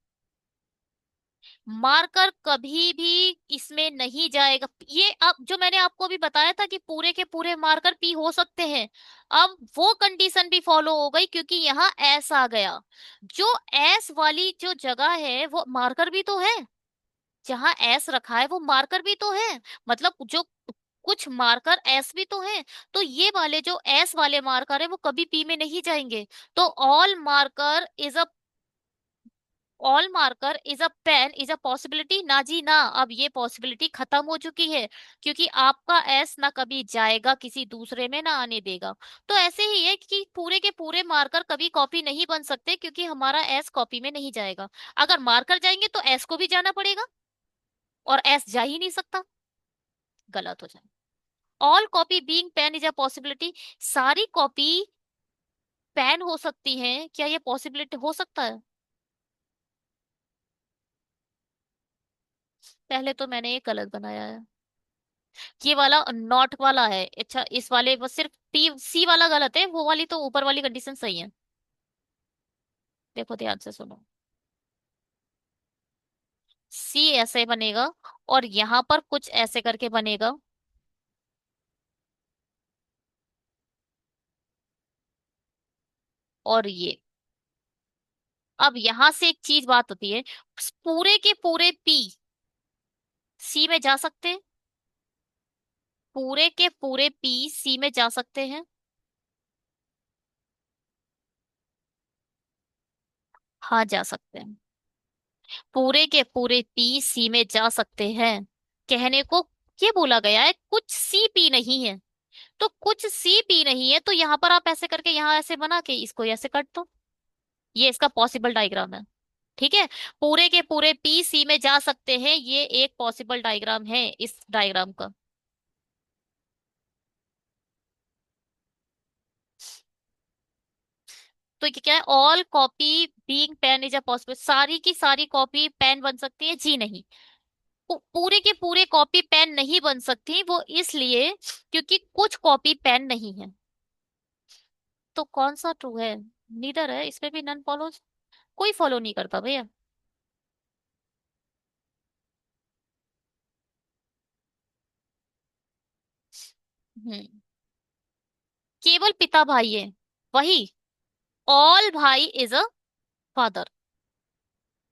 मार्कर कभी भी इसमें नहीं जाएगा। ये अब जो मैंने आपको अभी बताया था कि पूरे के पूरे मार्कर पी हो सकते हैं, अब वो कंडीशन भी फॉलो हो गई, क्योंकि यहाँ एस आ गया। जो एस वाली जो जगह है वो मार्कर भी तो है, जहाँ एस रखा है वो मार्कर भी तो है, मतलब जो कुछ मार्कर एस भी तो है। तो ये वाले जो एस वाले मार्कर है वो कभी पी में नहीं जाएंगे। तो all marker is a pen is a possibility, ना जी ना, अब ये पॉसिबिलिटी खत्म हो चुकी है, क्योंकि आपका एस ना कभी जाएगा किसी दूसरे में, ना आने देगा। तो ऐसे ही है कि पूरे के पूरे मार्कर कभी कॉपी नहीं बन सकते, क्योंकि हमारा एस कॉपी में नहीं जाएगा। अगर मार्कर जाएंगे तो एस को भी जाना पड़ेगा, और एस जा ही नहीं सकता, गलत हो जाए। All copy being pen is a possibility, सारी कॉपी पेन हो सकती हैं, क्या ये पॉसिबिलिटी हो सकता है? पहले तो मैंने ये गलत बनाया है। ये वाला नॉट वाला है, अच्छा इस वाले बस सिर्फ पी सी वाला गलत है, वो वाली तो ऊपर वाली कंडीशन सही है। देखो ध्यान से सुनो। सी ऐसे बनेगा, और यहां पर कुछ ऐसे करके बनेगा। और ये, अब यहां से एक चीज बात होती है, पूरे के पूरे पी सी में जा सकते हैं। पूरे के पूरे पी सी में जा सकते हैं। हाँ जा सकते हैं। पूरे के पूरे पी सी में जा सकते हैं। कहने को ये बोला गया है कुछ सी पी नहीं है। तो कुछ सी पी नहीं है, तो यहां पर आप ऐसे करके यहां ऐसे बना के इसको ऐसे काट दो। ये इसका पॉसिबल डायग्राम है। ठीक है। पूरे के पूरे पी सी में जा सकते हैं, ये एक पॉसिबल डायग्राम है इस डायग्राम का। तो ये क्या है, all copy being pen is a possible, सारी की सारी कॉपी पेन बन सकती है जी नहीं। पूरे के पूरे कॉपी पेन नहीं बन सकती, वो इसलिए क्योंकि कुछ कॉपी पेन नहीं है। तो कौन सा ट्रू है? नीदर है, इसमें भी नन फॉलोज। कोई फॉलो नहीं करता भैया। हम्म। केवल पिता भाई है, वही। ऑल भाई इज अ फादर।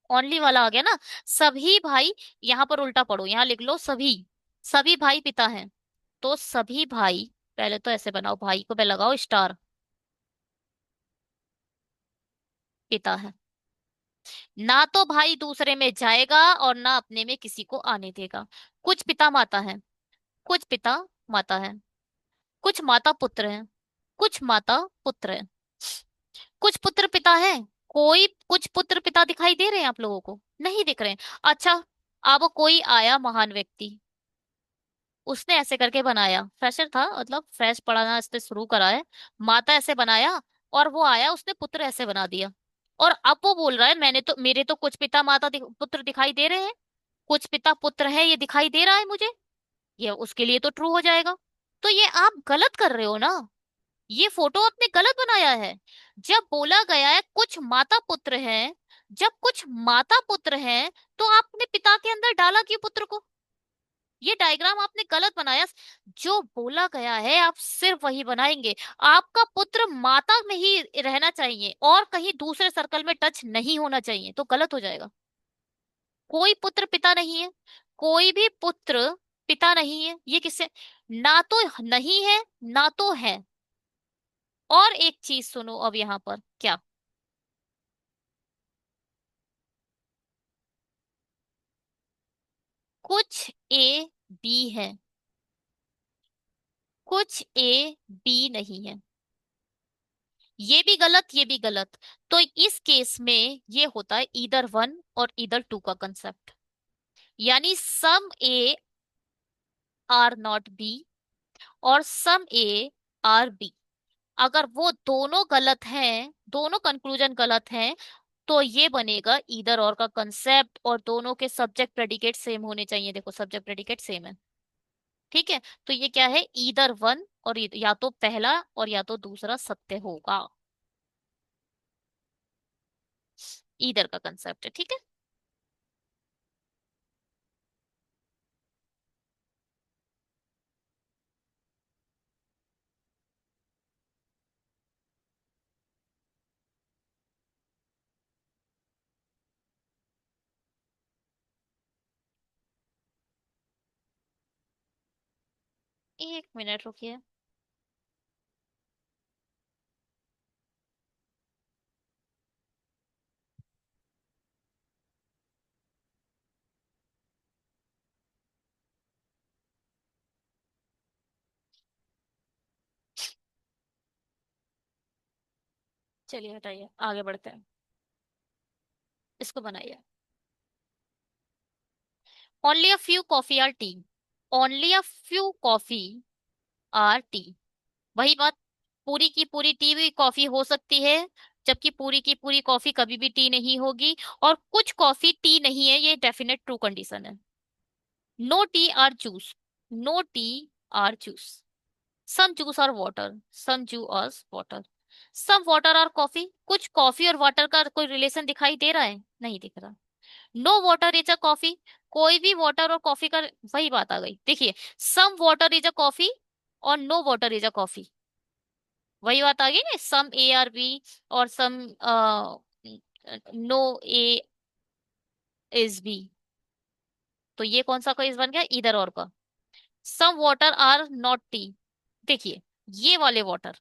ओनली वाला आ गया ना। सभी भाई, यहाँ पर उल्टा पढ़ो, यहाँ लिख लो सभी। सभी भाई पिता हैं। तो सभी भाई, पहले तो ऐसे बनाओ, भाई को पे लगाओ स्टार। पिता है। ना तो भाई दूसरे में जाएगा और ना अपने में किसी को आने देगा। कुछ पिता माता है। कुछ पिता माता है। कुछ माता पुत्र है। कुछ माता पुत्र है। कुछ पुत्र पिता है। कोई कुछ पुत्र पिता दिखाई दे रहे हैं आप लोगों को? नहीं दिख रहे हैं। अच्छा, अब कोई आया महान व्यक्ति, उसने ऐसे करके बनाया, फ्रेशर था मतलब फ्रेश पढ़ाना इसने शुरू करा है। माता ऐसे बनाया, और वो आया उसने पुत्र ऐसे बना दिया। और अब वो बोल रहा है मैंने तो, मेरे तो कुछ पिता माता पुत्र दिखाई दे रहे हैं। कुछ पिता पुत्र है ये दिखाई दे रहा है मुझे। ये उसके लिए तो ट्रू हो जाएगा। तो ये आप गलत कर रहे हो ना। ये फोटो आपने गलत बनाया है। जब बोला गया है कुछ माता पुत्र हैं, जब कुछ माता पुत्र हैं, तो आपने पिता के अंदर डाला क्यों पुत्र को? ये डायग्राम आपने गलत बनाया। जो बोला गया है आप सिर्फ वही बनाएंगे। आपका पुत्र माता में ही रहना चाहिए और कहीं दूसरे सर्कल में टच नहीं होना चाहिए, तो गलत हो जाएगा। कोई पुत्र पिता नहीं है। कोई भी पुत्र पिता नहीं है, ये किससे? ना तो नहीं है, ना तो है। और एक चीज सुनो अब यहाँ पर क्या, कुछ ए बी है, कुछ ए बी नहीं है। ये भी गलत, ये भी गलत। तो इस केस में ये होता है इधर वन और इधर टू का कंसेप्ट। यानी सम ए आर नॉट बी, और सम ए आर बी। अगर वो दोनों गलत हैं, दोनों कंक्लूजन गलत हैं, तो ये बनेगा इधर और का कंसेप्ट, और दोनों के सब्जेक्ट प्रेडिकेट सेम होने चाहिए। देखो सब्जेक्ट प्रेडिकेट सेम है। ठीक है। तो ये क्या है, इधर वन और या तो पहला और या तो दूसरा सत्य होगा। इधर का कंसेप्ट है, ठीक है। 1 मिनट रुकिए। चलिए हटाइए, आगे बढ़ते हैं। इसको बनाइए। Only a few coffee R T. Only a few coffee R T. वही बात। पूरी की पूरी टी भी कॉफी हो सकती है, जबकि पूरी की पूरी कॉफी कभी भी टी नहीं होगी। और कुछ कॉफी टी नहीं है, ये डेफिनेट ट्रू कंडीशन है। No tea are juice, no tea are juice, some juice और वाटर, सम जू और वाटर, सम वाटर और कॉफी, कुछ कॉफी और वाटर का कोई रिलेशन दिखाई दे रहा है? नहीं दिख रहा। No water is a coffee, कोई भी वाटर और कॉफी का, वही बात आ गई देखिए, some water is a coffee और no water is a coffee, वही बात आ गई ना, सम ए आर बी और सम नो ए इज बी, तो ये कौन सा केस बन गया, इधर और का। Some water are not tea, देखिए ये वाले वाटर,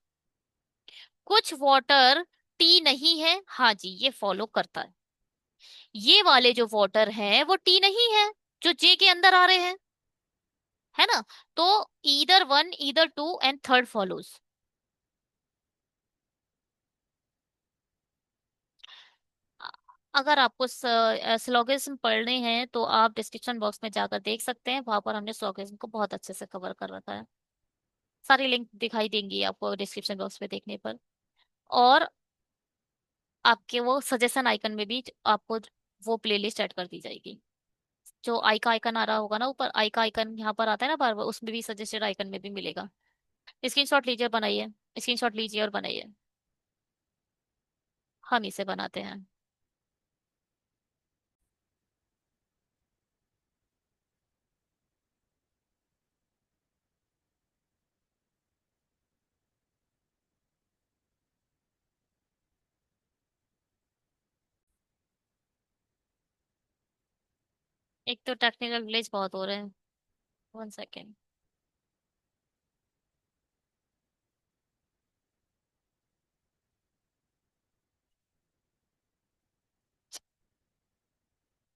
कुछ वाटर टी नहीं है, हाँ जी ये फॉलो करता है। ये वाले जो वाटर हैं वो टी नहीं है, जो जे के अंदर आ रहे हैं, है ना? तो either one, either two and third follows. अगर आपको स्लोगेज्म पढ़ने हैं तो आप डिस्क्रिप्शन बॉक्स में जाकर देख सकते हैं, वहां पर हमने स्लोगेज्म को बहुत अच्छे से कवर कर रखा है। सारी लिंक दिखाई देंगी आपको डिस्क्रिप्शन बॉक्स में देखने पर। और आपके वो सजेशन आइकन में भी आपको वो प्लेलिस्ट ऐड कर दी जाएगी। जो आई का आइकन आ रहा होगा ना ऊपर, आई का आइकन यहाँ पर आता है ना बार बार, उसमें भी सजेस्टेड आइकन में भी मिलेगा। स्क्रीनशॉट लीजिए और बनाइए, स्क्रीनशॉट लीजिए और बनाइए। हम इसे बनाते हैं। एक तो टेक्निकल ग्लिच बहुत हो रहे हैं। 1 सेकेंड।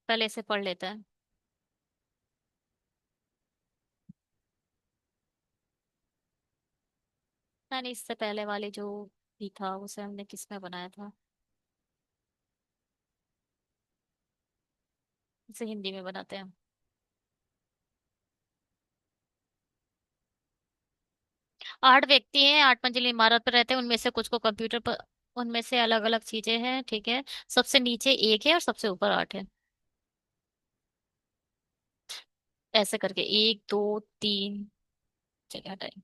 पहले इसे पढ़ लेते हैं। नहीं, इससे पहले वाले जो भी था उसे हमने किस में बनाया था, इसे हिंदी में बनाते हैं। 8 व्यक्ति हैं, 8 मंजिली इमारत पर रहते हैं, उनमें से कुछ को कंप्यूटर पर, उनमें से अलग अलग चीजें हैं, ठीक है। सबसे नीचे एक है और सबसे ऊपर 8 है। ऐसे करके 1 2 3, चलिए हटाइए।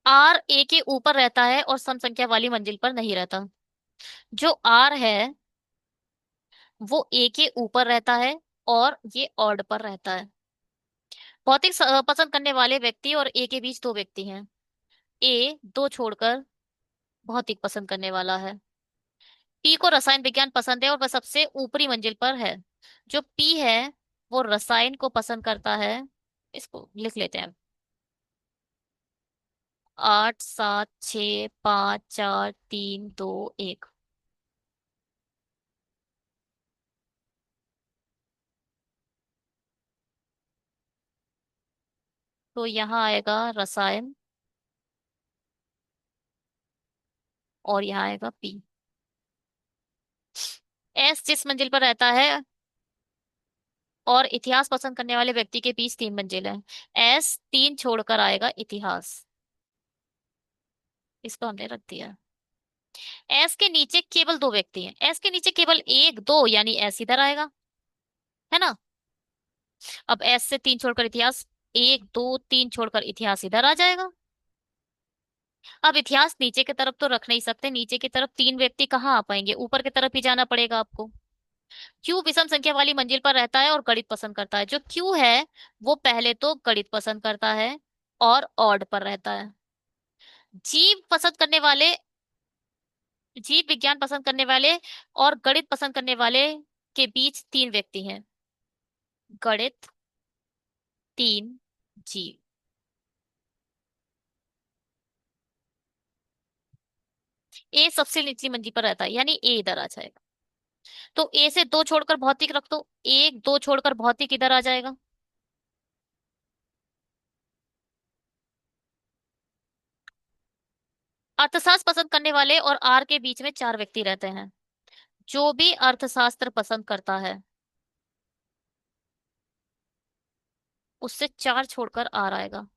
आर ए के ऊपर रहता है और सम संख्या वाली मंजिल पर नहीं रहता। जो आर है वो ए के ऊपर रहता है और ये ऑड पर रहता है। भौतिक पसंद करने वाले व्यक्ति और ए के बीच 2 व्यक्ति हैं। ए दो छोड़कर भौतिक पसंद करने वाला है। पी को रसायन विज्ञान पसंद है और वह सबसे ऊपरी मंजिल पर है। जो पी है वो रसायन को पसंद करता है। इसको लिख लेते हैं। 8 7 6 5 4 3 2 1। तो यहाँ आएगा रसायन और यहाँ आएगा पी। एस जिस मंजिल पर रहता है और इतिहास पसंद करने वाले व्यक्ति के बीच 3 मंजिल है। एस 3 छोड़कर आएगा इतिहास। इसको हमने रख दिया। एस के नीचे केवल 2 व्यक्ति हैं, एस के नीचे केवल 1 2, यानी एस इधर आएगा, है ना? अब एस से 3 छोड़कर इतिहास, 1 2 3 छोड़कर इतिहास इधर आ जाएगा। अब इतिहास नीचे की तरफ तो रख नहीं सकते, नीचे की तरफ 3 व्यक्ति कहाँ आ पाएंगे, ऊपर की तरफ ही जाना पड़ेगा आपको। क्यू विषम संख्या वाली मंजिल पर रहता है और गणित पसंद करता है। जो क्यू है वो पहले तो गणित पसंद करता है और ऑड पर रहता है। जीव पसंद करने वाले, जीव विज्ञान पसंद करने वाले और गणित पसंद करने वाले के बीच 3 व्यक्ति हैं। गणित, 3 जीव। ए सबसे निचली मंजिल पर रहता है, यानी ए इधर आ जाएगा। तो ए से 2 छोड़कर भौतिक रख दो, 1 2 छोड़कर भौतिक इधर आ जाएगा। अर्थशास्त्र पसंद करने वाले और आर के बीच में 4 व्यक्ति रहते हैं। जो भी अर्थशास्त्र पसंद करता है उससे 4 छोड़कर आर आएगा।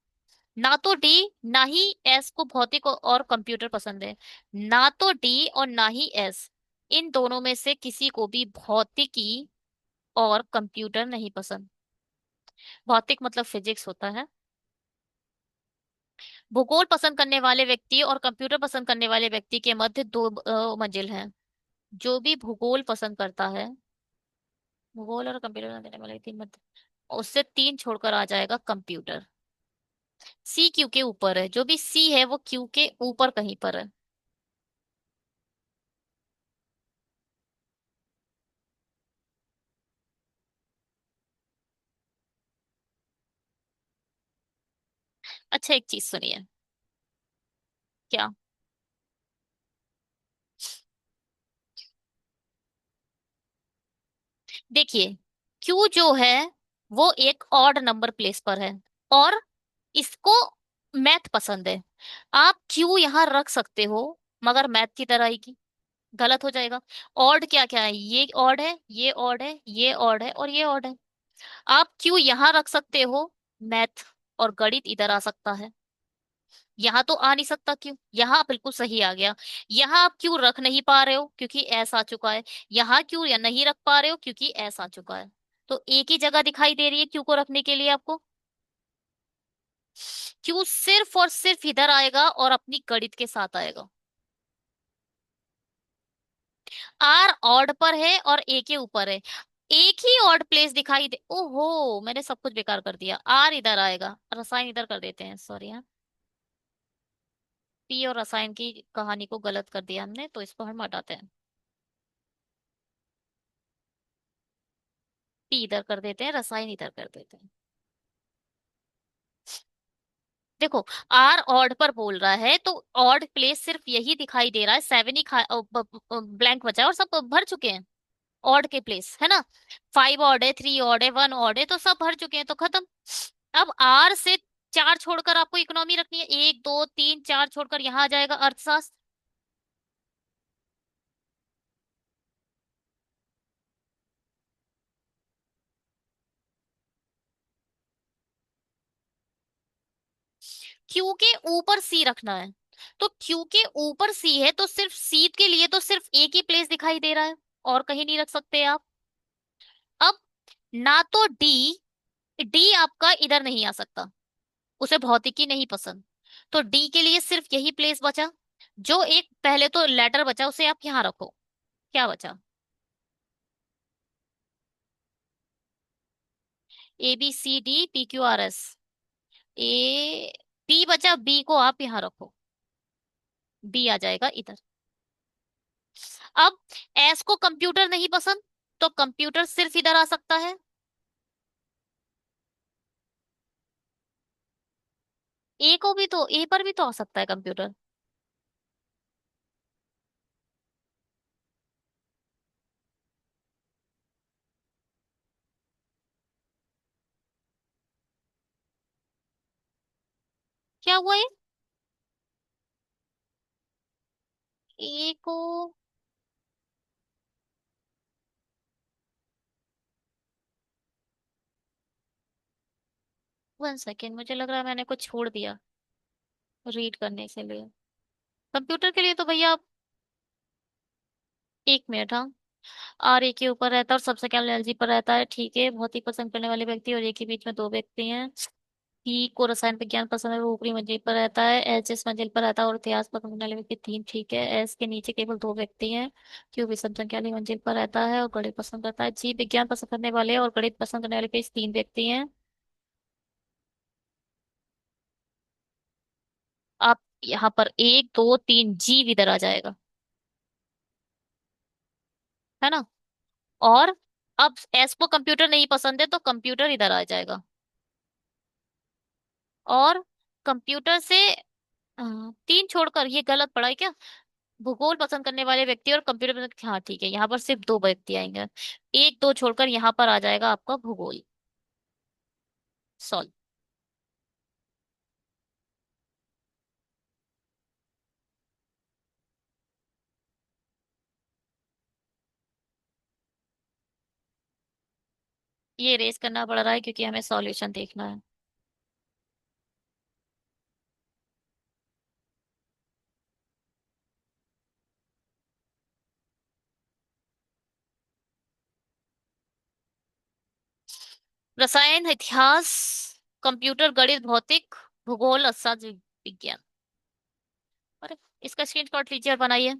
ना तो डी ना ही एस को भौतिक और कंप्यूटर पसंद है। ना तो डी और ना ही एस, इन दोनों में से किसी को भी भौतिकी और कंप्यूटर नहीं पसंद। भौतिक मतलब फिजिक्स होता है। भूगोल पसंद करने वाले व्यक्ति और कंप्यूटर पसंद करने वाले व्यक्ति के मध्य दो मंजिल है। जो भी भूगोल पसंद करता है, भूगोल और कंप्यूटर पसंद करने वाले तीन मध्य, उससे तीन छोड़कर आ जाएगा कंप्यूटर। सी क्यू के ऊपर है, जो भी सी है वो क्यू के ऊपर कहीं पर है। अच्छा, एक चीज सुनिए। क्या? देखिए, क्यू जो है वो एक ऑड नंबर प्लेस पर है, और इसको मैथ पसंद है। आप क्यू यहाँ रख सकते हो, मगर मैथ की तरह ही की गलत हो जाएगा। ऑड क्या क्या है? ये ऑड है, ये ऑड है, ये ऑड है, और ये ऑड है। आप क्यू यहाँ रख सकते हो, मैथ और गणित इधर आ सकता है। यहाँ तो आ नहीं सकता, क्यों? यहाँ बिल्कुल सही आ गया। यहाँ आप क्यों रख नहीं पा रहे हो? क्योंकि एस आ चुका है। यहाँ क्यों या नहीं रख पा रहे हो? क्योंकि एस आ चुका है। तो एक ही जगह दिखाई दे रही है क्यू को रखने के लिए आपको। क्यू सिर्फ और सिर्फ इधर आएगा और अपनी गणित के साथ आएगा। आर ऑड पर है और ए के ऊपर है। एक ही ऑड प्लेस दिखाई दे, ओहो मैंने सब कुछ बेकार कर दिया। आर इधर आएगा, रसायन इधर कर देते हैं, सॉरी। हाँ, पी और रसायन की कहानी को गलत कर दिया हमने, तो इसको हम हटाते हैं। पी इधर कर देते हैं, रसायन इधर कर देते हैं। देखो, आर ऑड पर बोल रहा है तो ऑड प्लेस सिर्फ यही दिखाई दे रहा है, सेवन ही ब्लैंक बचा है और सब भर चुके हैं। ऑड के प्लेस है ना, फाइव ऑड है, थ्री ऑड है, वन ऑड है, तो सब भर चुके हैं, तो खत्म। अब आर से चार छोड़कर आपको इकोनॉमी रखनी है, एक दो तीन चार छोड़कर यहाँ आ जाएगा अर्थशास्त्र। क्यू के ऊपर सी रखना है। तो क्यू के ऊपर सी है तो सिर्फ सी के लिए तो सिर्फ एक ही प्लेस दिखाई दे रहा है, और कहीं नहीं रख सकते आप। अब ना तो डी, डी आपका इधर नहीं आ सकता, उसे भौतिकी नहीं पसंद। तो डी के लिए सिर्फ यही प्लेस बचा। जो एक पहले तो लेटर बचा उसे आप यहाँ रखो। क्या बचा? A B C D P Q R S. A, B बचा, बी को आप यहाँ रखो, बी आ जाएगा इधर। अब एस को कंप्यूटर नहीं पसंद, तो कंप्यूटर सिर्फ इधर आ सकता है। ए को भी तो, ए पर भी तो आ सकता है कंप्यूटर। क्या हुआ ये? ए को, 1 सेकेंड, मुझे लग रहा है मैंने कुछ छोड़ दिया रीड करने के लिए। कंप्यूटर के लिए तो भैया आप, 1 मिनट, हाँ। आर ए के ऊपर रहता है और सबसे केवल एलजी पर रहता है, ठीक है। बहुत ही पसंद करने वाले व्यक्ति और ए के बीच में दो व्यक्ति हैं। पी को रसायन विज्ञान पसंद है, वो ऊपरी मंजिल पर रहता है। एच इस मंजिल पर रहता है और इतिहास पसंद करने वाले व्यक्ति तीन, ठीक है। एस के नीचे केवल दो व्यक्ति हैं। क्यू विषम संख्या वाली मंजिल पर रहता है और गणित पसंद करता है। जी विज्ञान पसंद करने वाले और गणित पसंद करने वाले के तीन व्यक्ति हैं। आप यहाँ पर एक दो तीन जीव इधर आ जाएगा, है ना। और अब एस को कंप्यूटर नहीं पसंद है तो कंप्यूटर इधर आ जाएगा। और कंप्यूटर से तीन छोड़कर, ये गलत पड़ा है क्या? भूगोल पसंद करने वाले व्यक्ति और कंप्यूटर पसंद, हाँ ठीक है, यहाँ पर सिर्फ दो व्यक्ति आएंगे। एक दो छोड़कर यहाँ पर आ जाएगा आपका भूगोल। सॉल्व। ये रेस करना पड़ रहा है क्योंकि हमें सॉल्यूशन देखना है। रसायन, इतिहास, कंप्यूटर, गणित, भौतिक, भूगोल, अर्थशास्त्र, विज्ञान। अरे, इसका स्क्रीनशॉट लीजिए और बनाइए।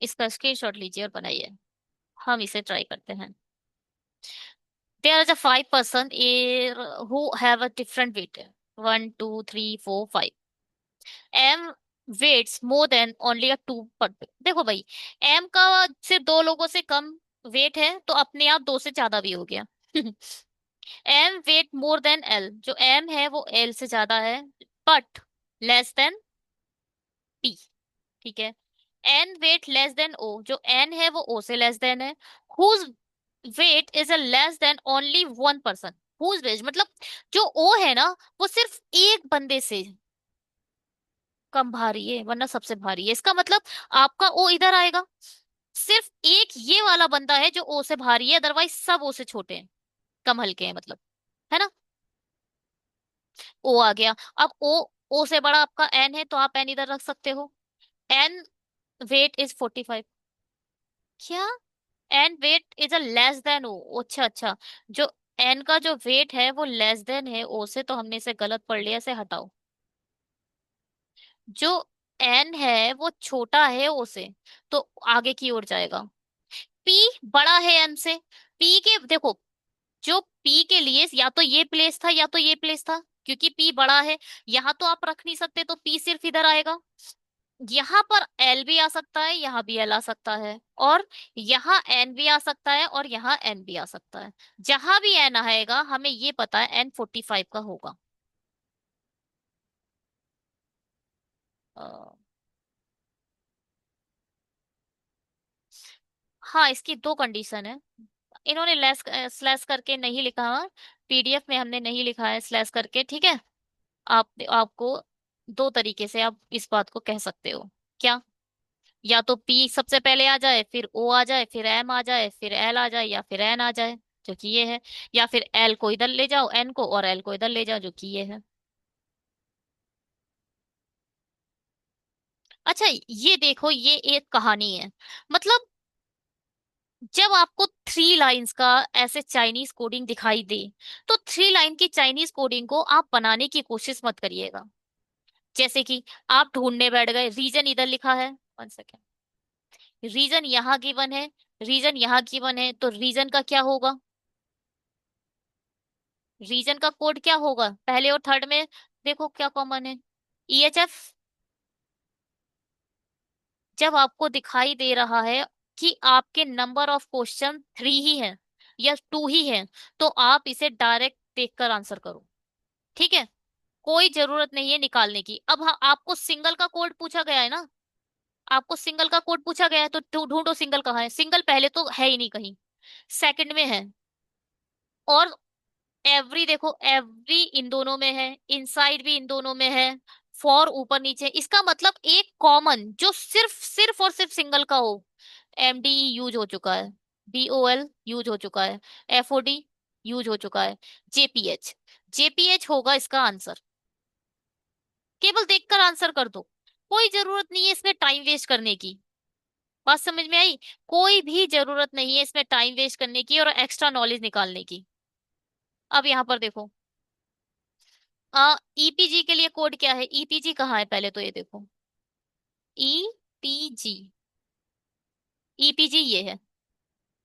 इसका स्क्रीनशॉट लीजिए और बनाइए। हम इसे ट्राई करते हैं। There is a 5 person who have a different weight. 1, 2, 3, 4, 5. M weights more than only a two पर। देखो भाई, M का सिर्फ दो लोगों से कम वेट है तो अपने आप दो से ज्यादा भी हो गया। M weight more than L, जो M है वो L से ज्यादा है, बट लेस देन P। ठीक है। N weight less than O, जो N है वो O से लेस देन है। Whose weight is a less than only 1 person। Whose weight मतलब जो O है ना, वो सिर्फ एक बंदे से कम भारी है, वरना सबसे भारी है। इसका मतलब आपका O इधर आएगा। सिर्फ एक ये वाला बंदा है जो O से भारी है, अदरवाइज सब O से छोटे हैं, कम हल्के हैं मतलब। है ना। O आ गया। अब O से बड़ा आपका N है तो आप N इधर रख सकते हो। N weight is 45। क्या? N weight is a less than oh, अच्छा अच्छा। जो एन का जो वेट है वो लेस देन है ओ से, तो हमने इसे गलत पढ़ लिया, इसे हटाओ। जो एन है वो छोटा है ओ से, तो आगे की ओर जाएगा। पी बड़ा है एम से। पी के देखो, जो पी के लिए या तो ये प्लेस था या तो ये प्लेस था, क्योंकि पी बड़ा है। यहाँ तो आप रख नहीं सकते, तो पी सिर्फ इधर आएगा। यहाँ पर एल भी आ सकता है, यहाँ भी एल आ सकता है, और यहाँ एन भी आ सकता है, और यहाँ एन भी आ सकता है। जहां भी एन आएगा हमें ये पता है एन 45 का होगा। अ, हाँ, इसकी दो कंडीशन है। इन्होंने लेस स्लैश करके नहीं लिखा है, पीडीएफ में हमने नहीं लिखा है स्लैश करके, ठीक है। आपको दो तरीके से आप इस बात को कह सकते हो। क्या? या तो पी सबसे पहले आ जाए, फिर ओ आ जाए, फिर एम आ जाए, फिर एल आ जाए, या फिर एन आ जाए, जो कि ये है। या फिर एल को इधर ले जाओ, एन को, और एल को इधर ले जाओ, जो कि ये है। अच्छा, ये देखो, ये एक कहानी है। मतलब जब आपको 3 लाइंस का ऐसे चाइनीज कोडिंग दिखाई दे, तो 3 लाइन की चाइनीज कोडिंग को आप बनाने की कोशिश मत करिएगा। जैसे कि आप ढूंढने बैठ गए, रीजन इधर लिखा है, 1 सेकेंड, रीजन यहाँ गिवन है, रीजन यहाँ गिवन है, तो रीजन का क्या होगा? रीजन का कोड क्या होगा पहले और थर्ड में? देखो क्या कॉमन है, EHF। जब आपको दिखाई दे रहा है कि आपके नंबर ऑफ क्वेश्चन 3 ही है या 2 ही है, तो आप इसे डायरेक्ट देखकर आंसर करो। ठीक है। कोई जरूरत नहीं है निकालने की। अब हाँ, आपको सिंगल का कोड पूछा गया है ना, आपको सिंगल का कोड पूछा गया है, तो ढूंढो सिंगल कहाँ है। सिंगल पहले तो है ही नहीं कहीं, सेकंड में है, और एवरी देखो, एवरी इन दोनों में है, इनसाइड भी इन दोनों में है, फॉर ऊपर नीचे। इसका मतलब एक कॉमन जो सिर्फ सिर्फ और सिर्फ सिंगल का हो। MDE यूज हो चुका है, BOL यूज हो चुका है, FOD यूज हो चुका है, JPH, JPH होगा इसका आंसर। केवल देखकर आंसर कर दो, कोई जरूरत नहीं है इसमें टाइम वेस्ट करने की। बात समझ में आई? कोई भी जरूरत नहीं है इसमें टाइम वेस्ट करने की और एक्स्ट्रा नॉलेज निकालने की। अब यहाँ पर देखो, EPG के लिए कोड क्या है? EPG कहाँ है पहले तो ये देखो, EPG, EPG ये है,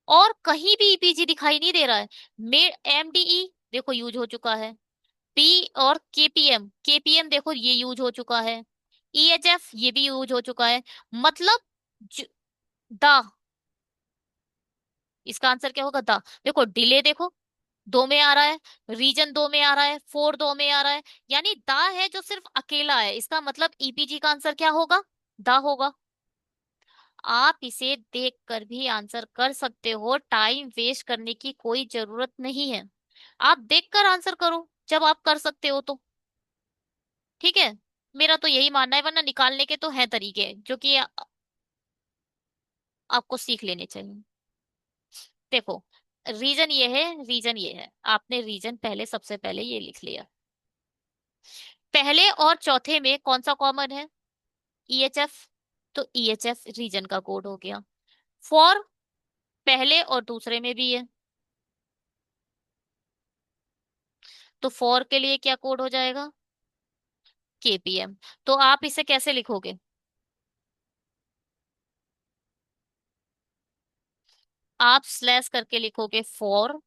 और कहीं भी EPG दिखाई नहीं दे रहा है। MDE देखो यूज हो चुका है, P और KPM देखो ये यूज हो चुका है, EHF ये भी यूज हो चुका है। मतलब द, इसका आंसर क्या होगा? द। देखो डिले देखो, दो में आ रहा है, रीजन दो में आ रहा है, फोर दो में आ रहा है, यानी दा है जो सिर्फ अकेला है। इसका मतलब EPG का आंसर क्या होगा? दा होगा। आप इसे देख कर भी आंसर कर सकते हो, टाइम वेस्ट करने की कोई जरूरत नहीं है। आप देख कर आंसर करो जब आप कर सकते हो तो। ठीक है। मेरा तो यही मानना है, वरना निकालने के तो हैं तरीके जो कि आपको सीख लेने चाहिए। देखो, रीजन ये है, रीजन ये है, आपने रीजन पहले सबसे पहले ये लिख लिया। पहले और चौथे में कौन सा कॉमन है? EHF, तो EHF रीजन का कोड हो गया। फॉर पहले और दूसरे में भी है। तो फॉर के लिए क्या कोड हो जाएगा? केपीएम। तो आप इसे कैसे लिखोगे? आप स्लैश करके लिखोगे फॉर,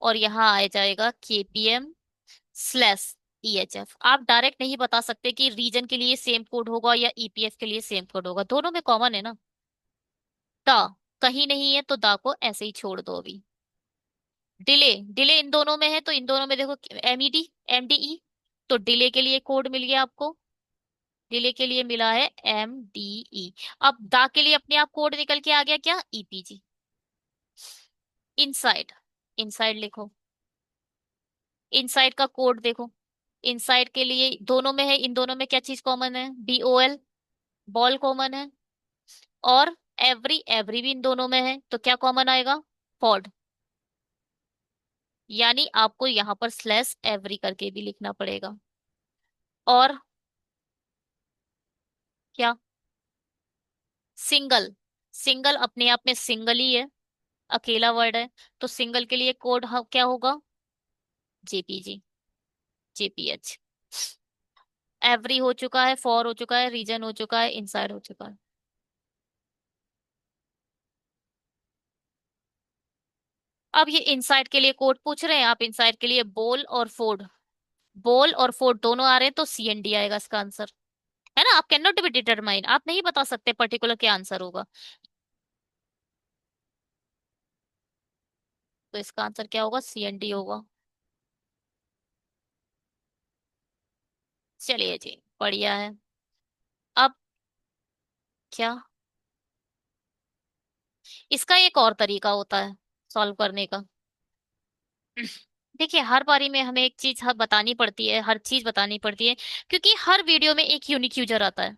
और यहाँ आ जाएगा केपीएम स्लैश ईएचएफ। आप डायरेक्ट नहीं बता सकते कि रीजन के लिए सेम कोड होगा या ईपीएफ के लिए सेम कोड होगा, दोनों में कॉमन है ना। द कहीं नहीं है तो द को ऐसे ही छोड़ दो अभी। डिले, डिले इन दोनों में है तो इन दोनों में देखो, एमईडी एमडीई, तो डिले के लिए कोड मिल गया आपको। डिले के लिए मिला है एमडीई। अब दा के लिए अपने आप कोड निकल के आ गया, क्या? ईपीजी। इनसाइड, इनसाइड लिखो। इनसाइड का कोड देखो। इनसाइड के लिए दोनों में है, इन दोनों में क्या चीज कॉमन है? बीओएल, बॉल कॉमन है। और एवरी, एवरी भी इन दोनों में है, तो क्या कॉमन आएगा? फॉर्ड। यानी आपको यहाँ पर स्लैश एवरी करके भी लिखना पड़ेगा। और क्या? सिंगल, सिंगल अपने आप में सिंगल ही है, अकेला वर्ड है। तो सिंगल के लिए कोड क्या होगा? JPG, JPH. एवरी हो चुका है, फॉर हो चुका है, रीजन हो चुका है, इनसाइड हो चुका है। अब ये इनसाइड के लिए कोड पूछ रहे हैं, आप इनसाइड के लिए बोल और फोर्ड, बोल और फोर्ड दोनों आ रहे हैं, तो सीएनडी आएगा इसका आंसर। है ना, आप कैन नॉट बी डिटरमाइन, आप नहीं बता सकते पर्टिकुलर क्या आंसर होगा। तो इसका आंसर क्या होगा? सीएनडी होगा। चलिए जी, बढ़िया है। अब क्या? इसका एक और तरीका होता है सॉल्व करने का। देखिए, हर बारी में हमें एक चीज बतानी पड़ती है, हर चीज बतानी पड़ती है, क्योंकि हर वीडियो में एक यूनिक यूजर आता है।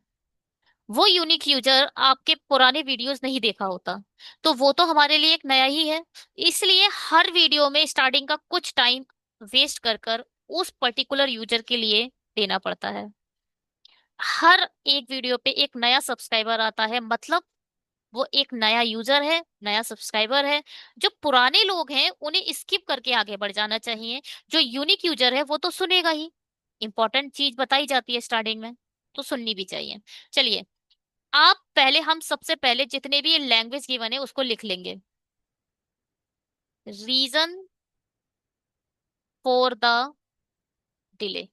वो यूनिक यूजर आपके पुराने वीडियोस नहीं देखा होता, तो वो तो हमारे लिए एक नया ही है। इसलिए हर वीडियो में स्टार्टिंग का कुछ टाइम वेस्ट कर कर उस पर्टिकुलर यूजर के लिए देना पड़ता है। हर एक वीडियो पे एक नया सब्सक्राइबर आता है, मतलब वो एक नया यूजर है, नया सब्सक्राइबर है। जो पुराने लोग हैं उन्हें स्किप करके आगे बढ़ जाना चाहिए। जो यूनिक यूजर है वो तो सुनेगा ही, इंपॉर्टेंट चीज बताई जाती है स्टार्टिंग में, तो सुननी भी चाहिए। चलिए, आप पहले, हम सबसे पहले जितने भी लैंग्वेज गिवन है उसको लिख लेंगे। Reason for the delay.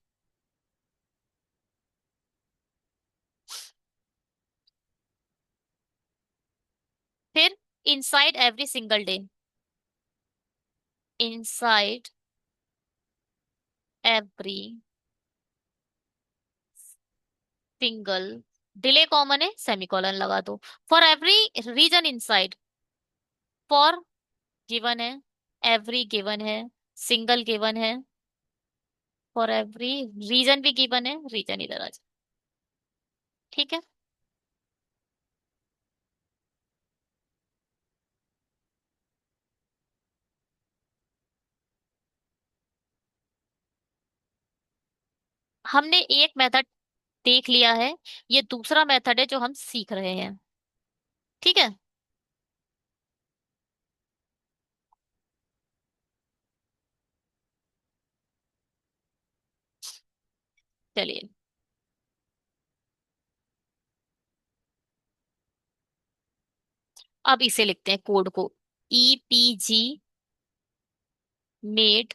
फिर inside every single day, inside every single delay common है, सेमीकोलन लगा दो। For every reason inside, for given है, एवरी गिवन है, सिंगल गिवन है, फॉर एवरी रीजन भी गिवन है, रीजन इधर आ जाए। ठीक है। हमने एक मेथड देख लिया है, ये दूसरा मेथड है जो हम सीख रहे हैं। ठीक है। चलिए, अब इसे लिखते हैं कोड को। EPG made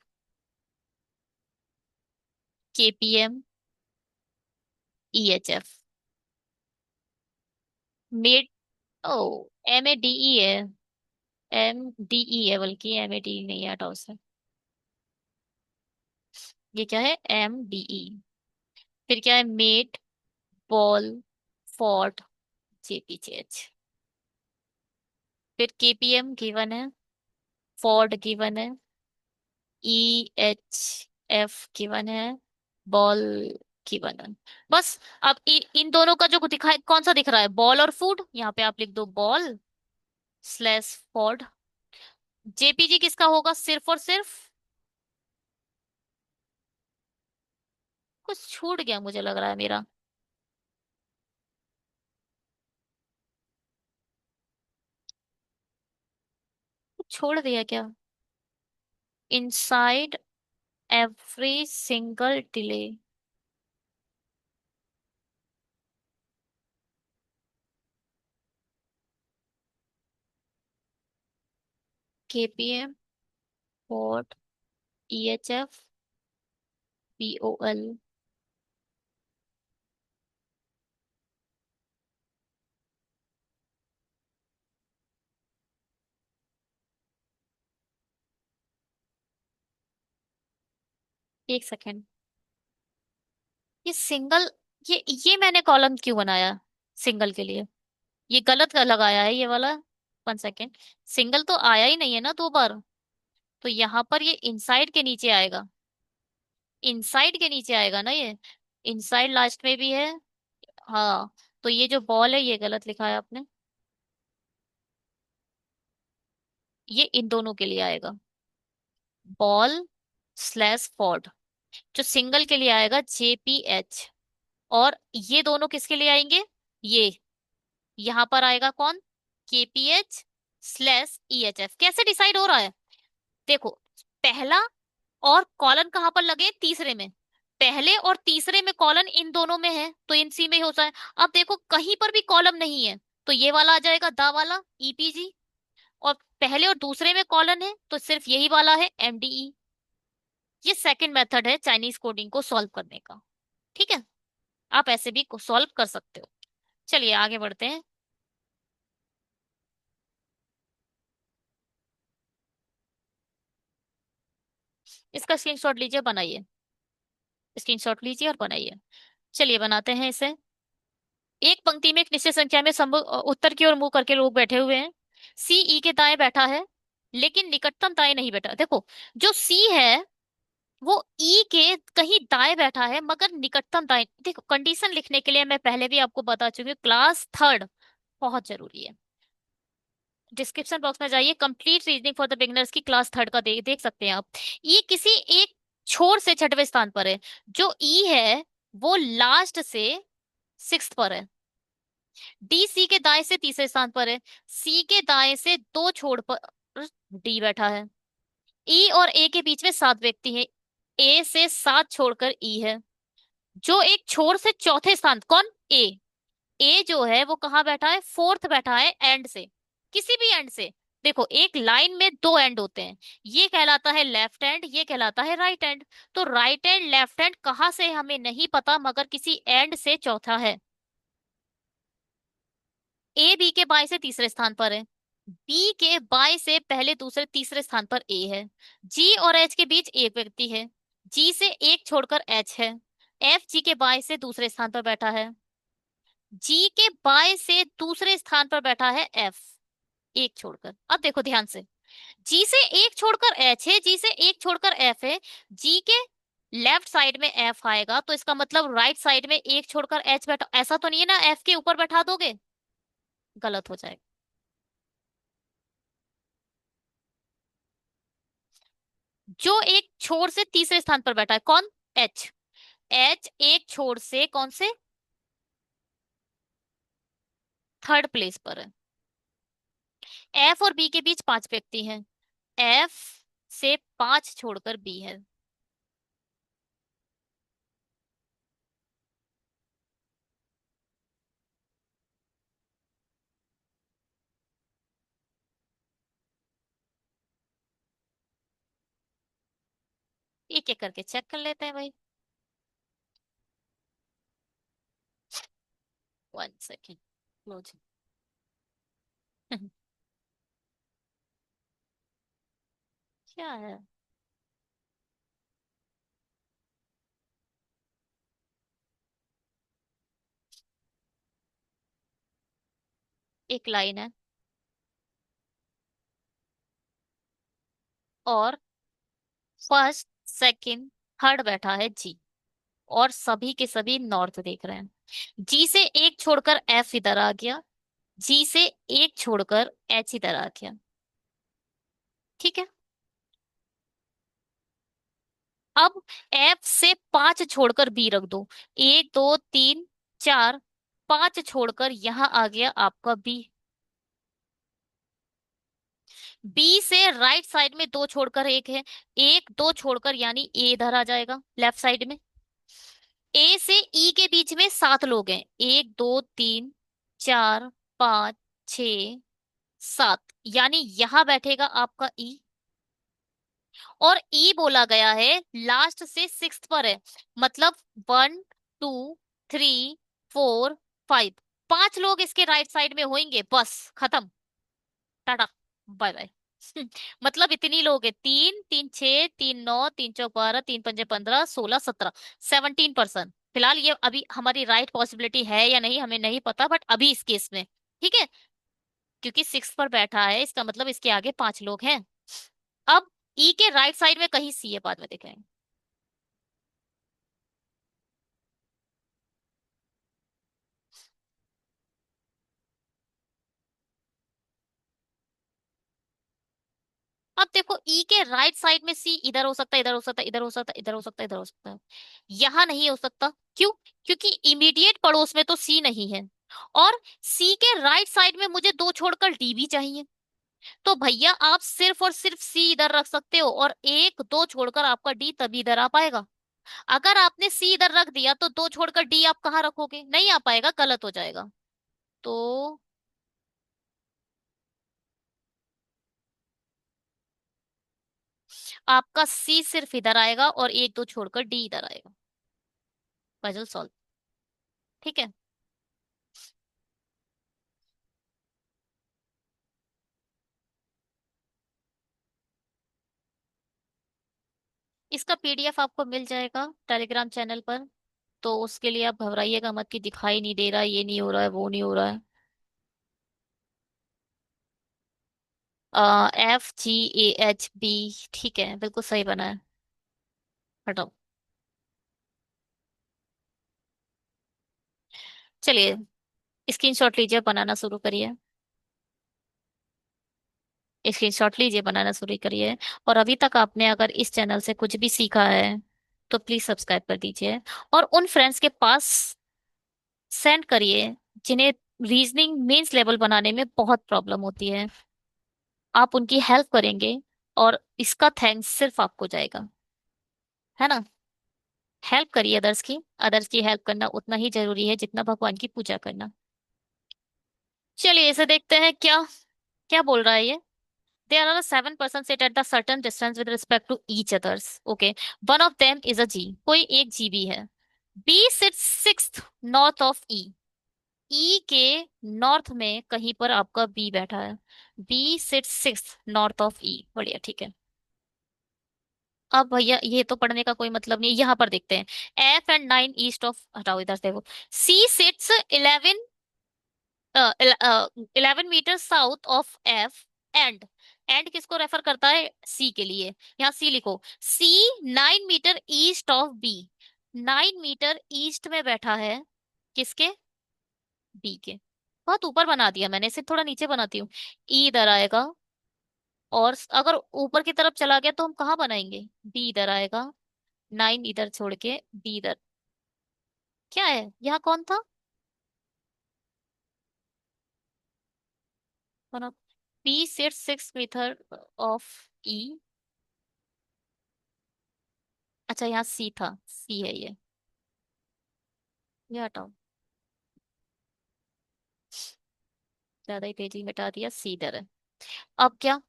KPM EHF. Made, oh, M A D E है, एम डी ई है, बल्कि एम ए डी नहीं है, हटाओ उसे। ये क्या है? M D E. फिर क्या है? Made ball fort JPJH. फिर केपीएम गिवन है, फोर्ड गिवन है, ई एच एफ गिवन है, बॉल गिवन है। बस। अब इन दोनों का जो दिखाई, कौन सा दिख रहा है? बॉल और फूड, यहाँ पे आप लिख दो बॉल स्लैश फोर्ड। जेपीजी किसका होगा? सिर्फ और सिर्फ, कुछ छूट गया मुझे लग रहा है मेरा। छोड़ दिया क्या? Inside every single delay. KPM, what, EHF, POL. एक सेकेंड। ये सिंगल, ये मैंने कॉलम क्यों बनाया सिंगल के लिए? ये गलत लगाया है ये वाला। 1 सेकेंड। सिंगल तो आया ही नहीं है ना 2 बार। तो यहाँ पर ये इनसाइड के नीचे आएगा। इनसाइड के नीचे आएगा ना ये। इनसाइड लास्ट में भी है। हाँ। तो ये जो बॉल है ये गलत लिखा है आपने। ये इन दोनों के लिए आएगा। बॉल स्लैश फॉर्ड। जो सिंगल के लिए आएगा JPH। और ये दोनों किसके लिए आएंगे? ये यहाँ पर आएगा कौन? KPH/EHF। कैसे डिसाइड हो रहा है? देखो, पहला और कॉलन कहाँ पर लगे? तीसरे में। पहले और तीसरे में कॉलन इन दोनों में है तो इन सी में ही होता है। अब देखो कहीं पर भी कॉलम नहीं है तो ये वाला आ जाएगा, दा वाला, EPG। और पहले और दूसरे में कॉलन है तो सिर्फ यही वाला है, MDE। ये सेकंड मेथड है चाइनीज कोडिंग को सॉल्व करने का। ठीक है। आप ऐसे भी सॉल्व कर सकते हो। चलिए आगे बढ़ते हैं। इसका स्क्रीनशॉट लीजिए, बनाइए। स्क्रीनशॉट लीजिए और बनाइए। चलिए बनाते हैं इसे। एक पंक्ति में एक निश्चित संख्या में उत्तर की ओर मुंह करके लोग बैठे हुए हैं। CE के दाएं बैठा है लेकिन निकटतम दाएं नहीं बैठा। देखो, जो C है वो E के कहीं दाएं बैठा है मगर निकटतम दाएं। देखो, कंडीशन लिखने के लिए मैं पहले भी आपको बता चुकी हूँ, क्लास थर्ड बहुत जरूरी है। डिस्क्रिप्शन बॉक्स में जाइए, complete reasoning for the beginners की क्लास थर्ड का देख सकते हैं आप। ये किसी एक छोर से छठवें स्थान पर है। जो ई है वो लास्ट से सिक्स्थ पर है। डी सी के दाएं से तीसरे स्थान पर है। सी के दाएं से दो छोर पर डी बैठा है। ई और ए के बीच में 7 व्यक्ति हैं। ए से 7 छोड़कर ई है। जो एक छोर से चौथे स्थान, कौन? ए। ए जो है वो कहाँ बैठा है? फोर्थ बैठा है, एंड से, किसी भी एंड से। देखो, एक लाइन में दो एंड होते हैं। ये कहलाता है लेफ्ट हैंड, ये कहलाता है राइट हैंड। तो राइट हैंड लेफ्ट हैंड कहाँ से हमें नहीं पता मगर किसी एंड से चौथा है। ए बी के बाएं से तीसरे स्थान पर है। बी के बाएं से पहले दूसरे तीसरे स्थान पर ए है। जी और एच के बीच एक व्यक्ति है। जी से एक छोड़कर एच है। एफ जी के बाएं से दूसरे स्थान पर बैठा है। जी के बाएं से दूसरे स्थान पर बैठा है एफ, एक छोड़कर। अब देखो ध्यान से, जी से एक छोड़कर एच है, जी से एक छोड़कर एफ है। जी के लेफ्ट साइड में एफ आएगा तो इसका मतलब राइट साइड में एक छोड़कर एच बैठा। ऐसा तो नहीं है ना एफ के ऊपर बैठा दोगे? गलत हो जाएगा। जो एक छोर से तीसरे स्थान पर बैठा है, कौन? एच। एच एक छोर से कौन से? थर्ड प्लेस पर है। एफ और बी के बीच 5 व्यक्ति हैं। एफ से 5 छोड़कर बी है। एक एक करके चेक कर लेते हैं भाई। 1 सेकेंड। क्लोज। क्या है? एक लाइन है और फर्स्ट सेकंड थर्ड बैठा है जी। और सभी के सभी नॉर्थ देख रहे हैं। जी से एक छोड़कर एफ इधर आ गया। जी से एक छोड़कर एच इधर आ गया। ठीक है। अब एफ से 5 छोड़कर बी रख दो। 1 2 3 4, 5 छोड़कर यहां आ गया आपका बी। बी से राइट साइड में दो छोड़कर एक है, एक दो छोड़कर यानी ए इधर आ जाएगा लेफ्ट साइड में। ए से ई के बीच में सात लोग हैं, एक दो तीन चार पाँच छ सात, यानी यहां बैठेगा आपका ई। और ई बोला गया है लास्ट से सिक्स्थ पर है, मतलब one two three four five, पांच लोग इसके राइट साइड में होंगे, बस खत्म, टाटा बाय बाय। मतलब इतनी लोग हैं, तीन तीन छः तीन नौ तीन चौक बारह तीन पंजे पंद्रह सोलह सत्रह, 17%। फिलहाल ये अभी हमारी राइट पॉसिबिलिटी है या नहीं हमें नहीं पता, बट अभी इस केस में ठीक है, क्योंकि सिक्स पर बैठा है इसका मतलब इसके आगे पांच लोग हैं। अब ई के राइट साइड में कहीं सी है, बाद में देखेंगे। अब देखो ई के राइट साइड में सी इधर हो सकता है, इधर हो सकता है, इधर हो सकता है, इधर हो सकता है, इधर हो सकता है, यहां नहीं हो सकता। क्यों? क्योंकि इमीडिएट पड़ोस में तो सी नहीं है, और सी के राइट साइड में मुझे दो छोड़कर डी भी चाहिए। तो भैया आप सिर्फ और सिर्फ सी इधर रख सकते हो, और एक दो छोड़कर आपका डी तभी इधर आ पाएगा। अगर आपने सी इधर रख दिया तो दो छोड़कर डी आप कहाँ रखोगे, नहीं आ पाएगा, गलत हो जाएगा। तो आपका सी सिर्फ इधर आएगा और एक दो छोड़कर डी इधर आएगा। Puzzle solve. ठीक है। इसका पीडीएफ आपको मिल जाएगा टेलीग्राम चैनल पर। तो उसके लिए आप घबराइएगा मत कि दिखाई नहीं दे रहा है, ये नहीं हो रहा है, वो नहीं हो रहा है। FGAHB, ठीक है, बिल्कुल सही बना है। हटाओ। चलिए, स्क्रीनशॉट लीजिए, बनाना शुरू करिए। स्क्रीनशॉट लीजिए, बनाना शुरू करिए। और अभी तक आपने अगर इस चैनल से कुछ भी सीखा है तो प्लीज सब्सक्राइब कर दीजिए, और उन फ्रेंड्स के पास सेंड करिए जिन्हें रीजनिंग मेंस लेवल बनाने में बहुत प्रॉब्लम होती है। आप उनकी हेल्प करेंगे और इसका थैंक्स सिर्फ आपको जाएगा, है ना। हेल्प करिए अदर्स की, अदर्स की हेल्प करना उतना ही जरूरी है जितना भगवान की पूजा करना। चलिए इसे देखते हैं, क्या क्या बोल रहा है ये। There are seven persons sit at the certain distance with respect to each others. Okay, one of them is a G. कोई एक G भी है। B sits sixth north of E. E के नॉर्थ में कहीं पर आपका B बैठा है। B sits sixth north of E. बढ़िया, ठीक है। अब भैया ये तो पढ़ने का कोई मतलब नहीं, यहाँ पर देखते हैं। F and 9 ईस्ट ऑफ, हटाओ इधर से वो। C sits 11 metre south of F, and and किसको रेफर करता है, C के लिए। यहाँ C लिखो। C 9 metre east of B, 9 metre east में बैठा है किसके, B के। बहुत ऊपर बना दिया मैंने इसे, थोड़ा नीचे बनाती हूँ। E इधर आएगा, और अगर ऊपर की तरफ चला गया तो हम कहाँ बनाएंगे, B इधर आएगा, 9 इधर छोड़ के B इधर। क्या है यहाँ, कौन था, कौन। B sit 6 metre of E। अच्छा यहाँ C था, C है ये हटाओ, ज्यादा ही तेजी मिटा दिया, C इधर है। अब क्या,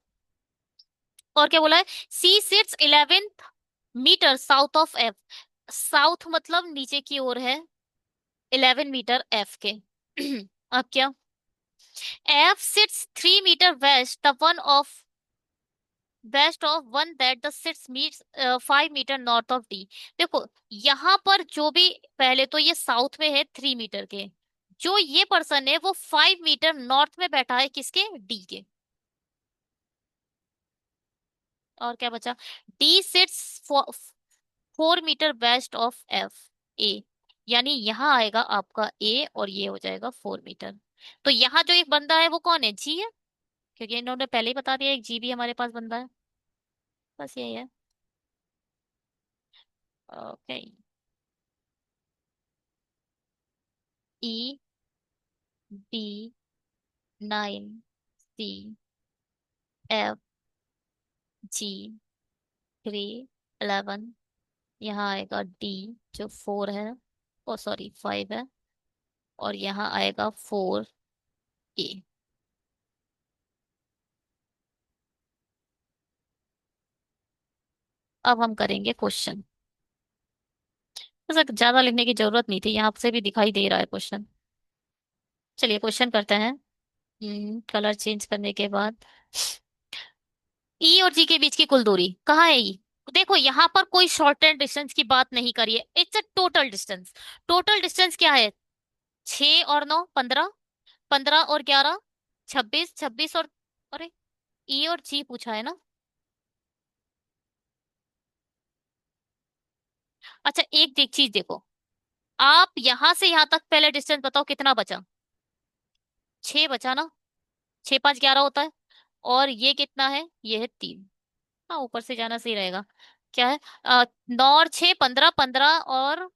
और क्या बोला है, C sits 11 metre south of F, south मतलब नीचे की ओर है, 11 मीटर F के। अब क्या, F sits 3 metre west the one of, west of one that the sits meets 5 metre north of D. देखो यहाँ पर जो भी, पहले तो ये साउथ में है 3 मीटर के, जो ये पर्सन है वो 5 मीटर नॉर्थ में बैठा है किसके, डी के। और क्या बचा, D sits 4 metre west of F, A, यानी यहाँ आएगा आपका ए और ये हो जाएगा 4 मीटर। तो यहाँ जो एक बंदा है वो कौन है, जी है, क्योंकि इन्होंने पहले ही बता दिया एक जी भी हमारे पास बंदा है। बस यही है। ओके। ई, बी, 9, सी, एफ, G 3 11। यहाँ आएगा D जो 4 है, ओ सॉरी 5 है, और यहाँ आएगा 4A। अब हम करेंगे क्वेश्चन। वैसे ज्यादा लिखने की जरूरत नहीं थी, यहाँ से भी दिखाई दे रहा है क्वेश्चन। चलिए क्वेश्चन करते हैं। कलर चेंज करने के बाद, ई और जी के बीच की कुल दूरी कहाँ है ई? देखो यहाँ पर कोई शॉर्ट एंड डिस्टेंस की बात नहीं करी है, it's a total distance. Total distance क्या है? 6 और 9 15, 15 और 11 26, 26 और, अरे ई और जी पूछा है ना। अच्छा एक देख चीज देखो, आप यहां से यहां तक पहले डिस्टेंस बताओ कितना बचा? 6 बचा ना। 6 5 11 होता है। और ये कितना है? ये है 3। हाँ ऊपर से जाना सही रहेगा। क्या है? 9 और 6 15, 15 और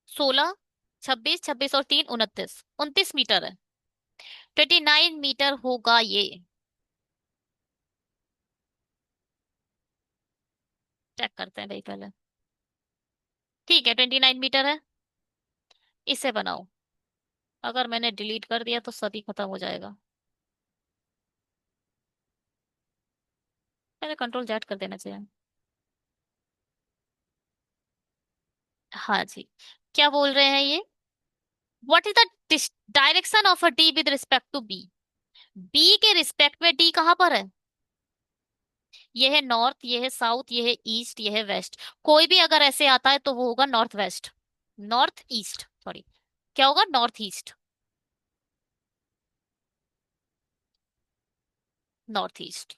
16, 26, 26 और 3 29, 29 मीटर है। 29 मीटर होगा ये। चेक करते हैं भाई पहले। ठीक है 29 मीटर है। इसे बनाओ। अगर मैंने डिलीट कर दिया तो सभी खत्म हो जाएगा। पहले Ctrl Z कर देना चाहिए। हाँ जी। क्या बोल रहे हैं ये? What is the direction of a D with respect to B? B के रिस्पेक्ट में डी कहाँ पर है? ये है नॉर्थ, ये है साउथ, ये है ईस्ट, ये है वेस्ट। कोई भी अगर ऐसे आता है तो वो होगा north west. North east sorry. क्या होगा? North east. North east.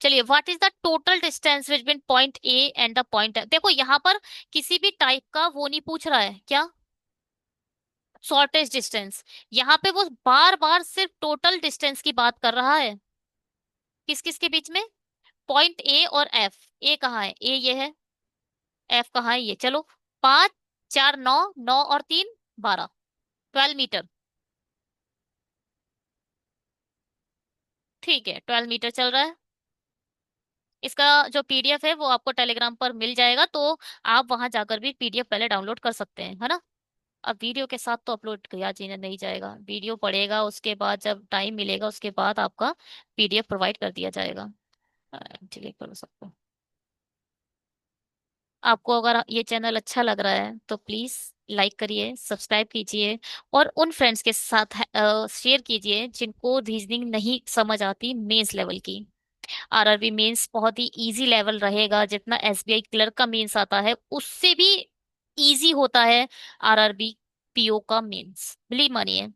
चलिए what is the total distance between point A and the point? देखो यहाँ पर किसी भी टाइप का वो नहीं पूछ रहा है क्या, शॉर्टेस्ट डिस्टेंस। यहाँ पे वो बार बार सिर्फ टोटल डिस्टेंस की बात कर रहा है। किस किस के बीच में? पॉइंट ए और एफ। ए कहाँ है? ए ये है। एफ कहाँ है? ये। चलो 5 4 9, 9 और 3 12, 12 मीटर। ठीक है 12 मीटर चल रहा है। इसका जो पीडीएफ है वो आपको टेलीग्राम पर मिल जाएगा, तो आप वहां जाकर भी पीडीएफ पहले डाउनलोड कर सकते हैं, है ना। अब वीडियो के साथ तो अपलोड किया जी नहीं जाएगा, वीडियो पड़ेगा उसके बाद जब टाइम मिलेगा उसके बाद आपका पीडीएफ प्रोवाइड कर दिया जाएगा। डिलीट करो सबको। आपको अगर ये चैनल अच्छा लग रहा है तो प्लीज लाइक करिए, सब्सक्राइब कीजिए, और उन फ्रेंड्स के साथ शेयर कीजिए जिनको रीजनिंग नहीं समझ आती मेंस लेवल की। आरआरबी मेंस बहुत ही इजी लेवल रहेगा, जितना एसबीआई क्लर्क का मेंस आता है उससे भी इजी होता है आरआरबी पीओ का मेंस, बिलीव मानिए।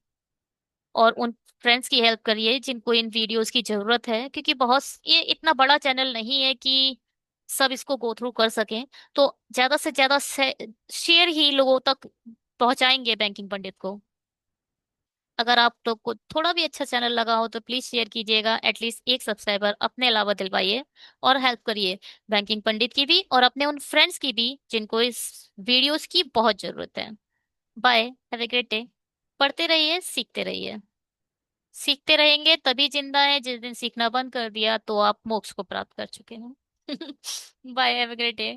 और उन फ्रेंड्स की हेल्प करिए जिनको इन वीडियोस की जरूरत है, क्योंकि बहुत ये इतना बड़ा चैनल नहीं है कि सब इसको गो थ्रू कर सकें। तो ज्यादा से ज्यादा शेयर ही लोगों तक पहुंचाएंगे बैंकिंग पंडित को। अगर आप लोग को थोड़ा भी अच्छा चैनल लगा हो तो प्लीज शेयर कीजिएगा, एटलीस्ट एक सब्सक्राइबर अपने अलावा दिलवाइए। और हेल्प करिए बैंकिंग पंडित की भी और अपने उन फ्रेंड्स की भी जिनको इस वीडियोस की बहुत जरूरत है। Bye, have a great day. पढ़ते रहिए, सीखते रहिए। सीखते रहेंगे तभी जिंदा है, जिस दिन सीखना बंद कर दिया तो आप मोक्ष को प्राप्त कर चुके हैं। Bye, have a great day.